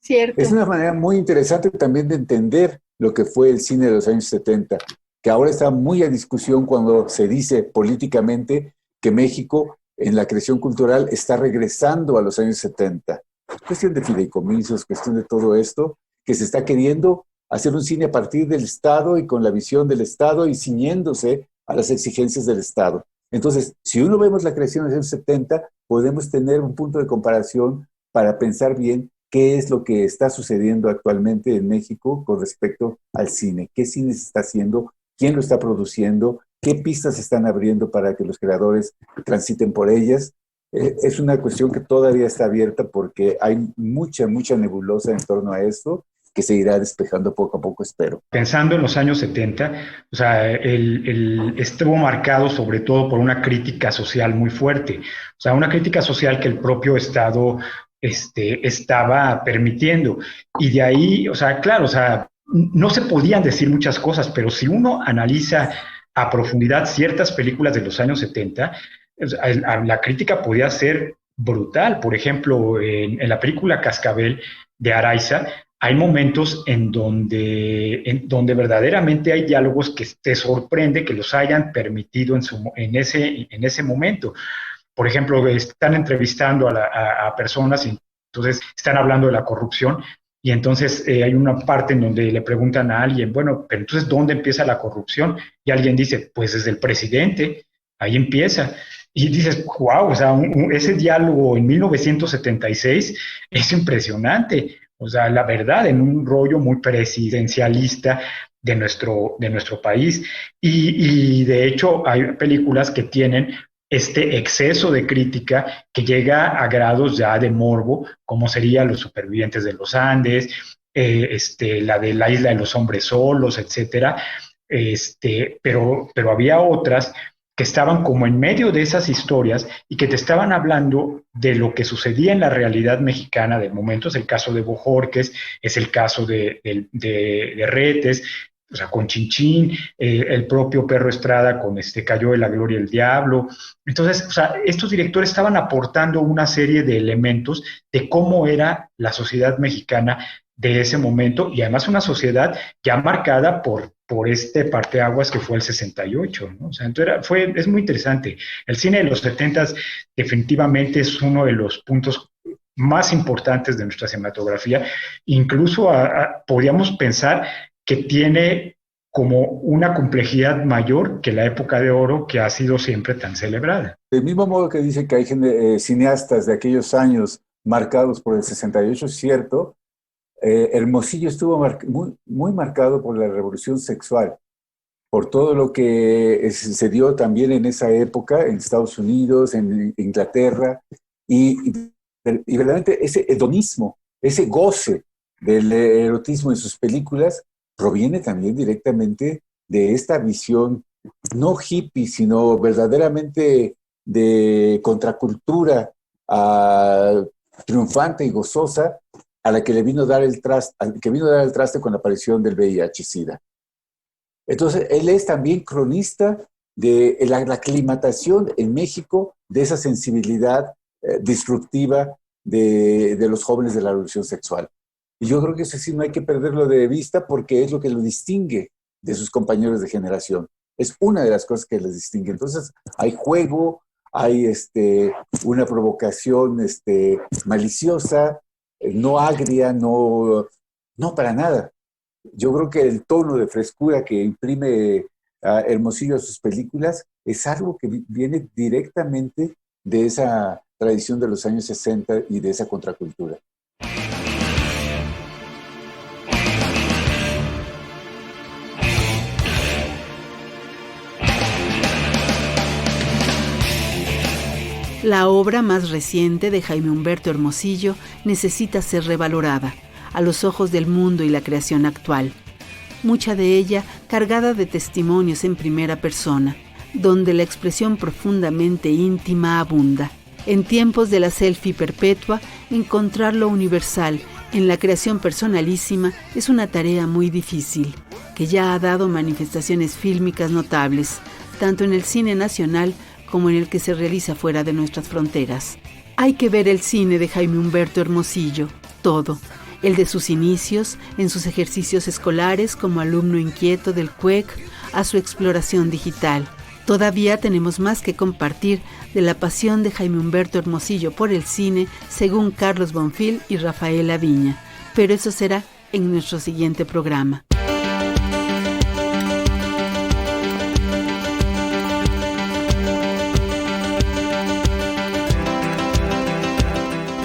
Cierto. Es una manera muy interesante también de entender lo que fue el cine de los años 70, que ahora está muy a discusión cuando se dice políticamente que México en la creación cultural está regresando a los años 70. Es cuestión de fideicomisos, cuestión de todo esto, que se está queriendo hacer un cine a partir del Estado y con la visión del Estado y ciñéndose a las exigencias del Estado. Entonces, si uno vemos la creación de los años 70, podemos tener un punto de comparación para pensar bien qué es lo que está sucediendo actualmente en México con respecto al cine. ¿Qué cine se está haciendo? ¿Quién lo está produciendo? ¿Qué pistas se están abriendo para que los creadores transiten por ellas? Es una cuestión que todavía está abierta porque hay mucha nebulosa en torno a esto que se irá despejando poco a poco, espero. Pensando en los años 70, o sea, estuvo marcado sobre todo por una crítica social muy fuerte, o sea, una crítica social que el propio Estado estaba permitiendo. Y de ahí, o sea, claro, o sea, no se podían decir muchas cosas, pero si uno analiza a profundidad ciertas películas de los años 70, la crítica podía ser brutal. Por ejemplo, en la película Cascabel de Araiza, hay momentos en donde verdaderamente hay diálogos que te sorprende que los hayan permitido en ese momento. Por ejemplo, están entrevistando a personas y entonces están hablando de la corrupción y entonces hay una parte en donde le preguntan a alguien, bueno, pero entonces ¿dónde empieza la corrupción? Y alguien dice, pues desde el presidente, ahí empieza. Y dices, wow, o sea, ese diálogo en 1976 es impresionante. O sea, la verdad, en un rollo muy presidencialista de nuestro país. Y de hecho hay películas que tienen este exceso de crítica que llega a grados ya de morbo, como sería Los Supervivientes de los Andes, la de La Isla de los Hombres Solos, etcétera. Pero había otras que estaban como en medio de esas historias y que te estaban hablando de lo que sucedía en la realidad mexicana del momento. Es el caso de Bojorquez, es el caso de Retes, o sea, con Chinchín, el propio Perro Estrada con Cayó de la Gloria el Diablo. Entonces, o sea, estos directores estaban aportando una serie de elementos de cómo era la sociedad mexicana de ese momento, y además una sociedad ya marcada por este parteaguas que fue el 68, ¿no? O sea, entonces es muy interesante. El cine de los 70s definitivamente es uno de los puntos más importantes de nuestra cinematografía. Incluso podríamos pensar que tiene como una complejidad mayor que la época de oro que ha sido siempre tan celebrada. Del mismo modo que dice que hay cineastas de aquellos años marcados por el 68, es cierto. Hermosillo estuvo muy marcado por la revolución sexual, por todo lo que se dio también en esa época en Estados Unidos, en Inglaterra, y verdaderamente ese hedonismo, ese goce del erotismo en sus películas proviene también directamente de esta visión no hippie, sino verdaderamente de contracultura triunfante y gozosa, a la que le vino a dar el traste con la aparición del VIH-Sida. Entonces, él es también cronista de la aclimatación en México de esa sensibilidad disruptiva de los jóvenes de la revolución sexual. Y yo creo que eso sí no hay que perderlo de vista porque es lo que lo distingue de sus compañeros de generación. Es una de las cosas que les distingue. Entonces, hay juego, hay una provocación maliciosa, no agria, no para nada. Yo creo que el tono de frescura que imprime Hermosillo a sus películas es algo que viene directamente de esa tradición de los años 60 y de esa contracultura. La obra más reciente de Jaime Humberto Hermosillo necesita ser revalorada a los ojos del mundo y la creación actual, mucha de ella cargada de testimonios en primera persona, donde la expresión profundamente íntima abunda. En tiempos de la selfie perpetua, encontrar lo universal en la creación personalísima es una tarea muy difícil, que ya ha dado manifestaciones fílmicas notables, tanto en el cine nacional como en el que se realiza fuera de nuestras fronteras. Hay que ver el cine de Jaime Humberto Hermosillo, todo, el de sus inicios, en sus ejercicios escolares como alumno inquieto del CUEC, a su exploración digital. Todavía tenemos más que compartir de la pasión de Jaime Humberto Hermosillo por el cine, según Carlos Bonfil y Rafaela Viña, pero eso será en nuestro siguiente programa.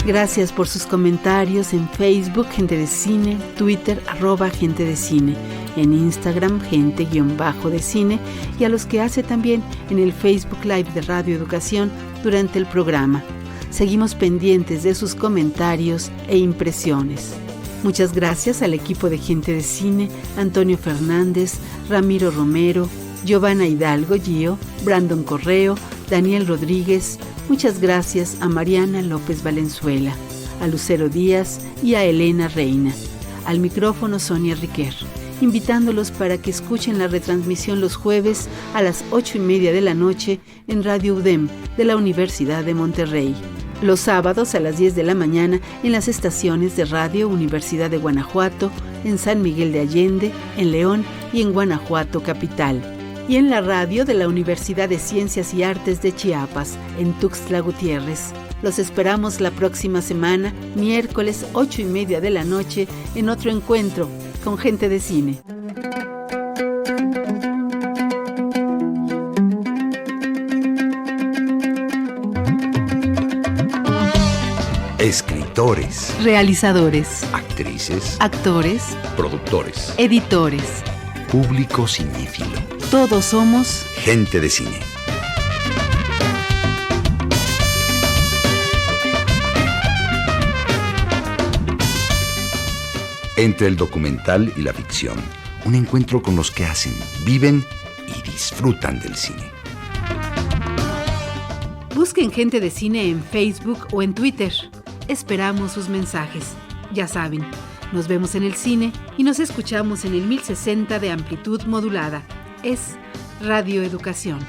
Gracias por sus comentarios en Facebook, Gente de Cine, Twitter, @Gente de Cine, en Instagram, Gente_de Cine, y a los que hace también en el Facebook Live de Radio Educación durante el programa. Seguimos pendientes de sus comentarios e impresiones. Muchas gracias al equipo de Gente de Cine, Antonio Fernández, Ramiro Romero, Giovanna Hidalgo Gio, Brandon Correo, Daniel Rodríguez. Muchas gracias a Mariana López Valenzuela, a Lucero Díaz y a Elena Reina. Al micrófono Sonia Riquer, invitándolos para que escuchen la retransmisión los jueves a las 8:30 de la noche en Radio UDEM de la Universidad de Monterrey. Los sábados a las 10 de la mañana en las estaciones de Radio Universidad de Guanajuato, en San Miguel de Allende, en León y en Guanajuato capital. Y en la radio de la Universidad de Ciencias y Artes de Chiapas, en Tuxtla Gutiérrez. Los esperamos la próxima semana, miércoles 8:30 de la noche, en otro encuentro con Gente de Cine. Escritores, Realizadores, actrices, actores, productores, editores. público cinéfilo. Todos somos Gente de Cine. Entre el documental y la ficción, un encuentro con los que hacen, viven y disfrutan del cine. Busquen Gente de Cine en Facebook o en Twitter. Esperamos sus mensajes. Ya saben, nos vemos en el cine y nos escuchamos en el 1060 de amplitud modulada. Es Radio Educación.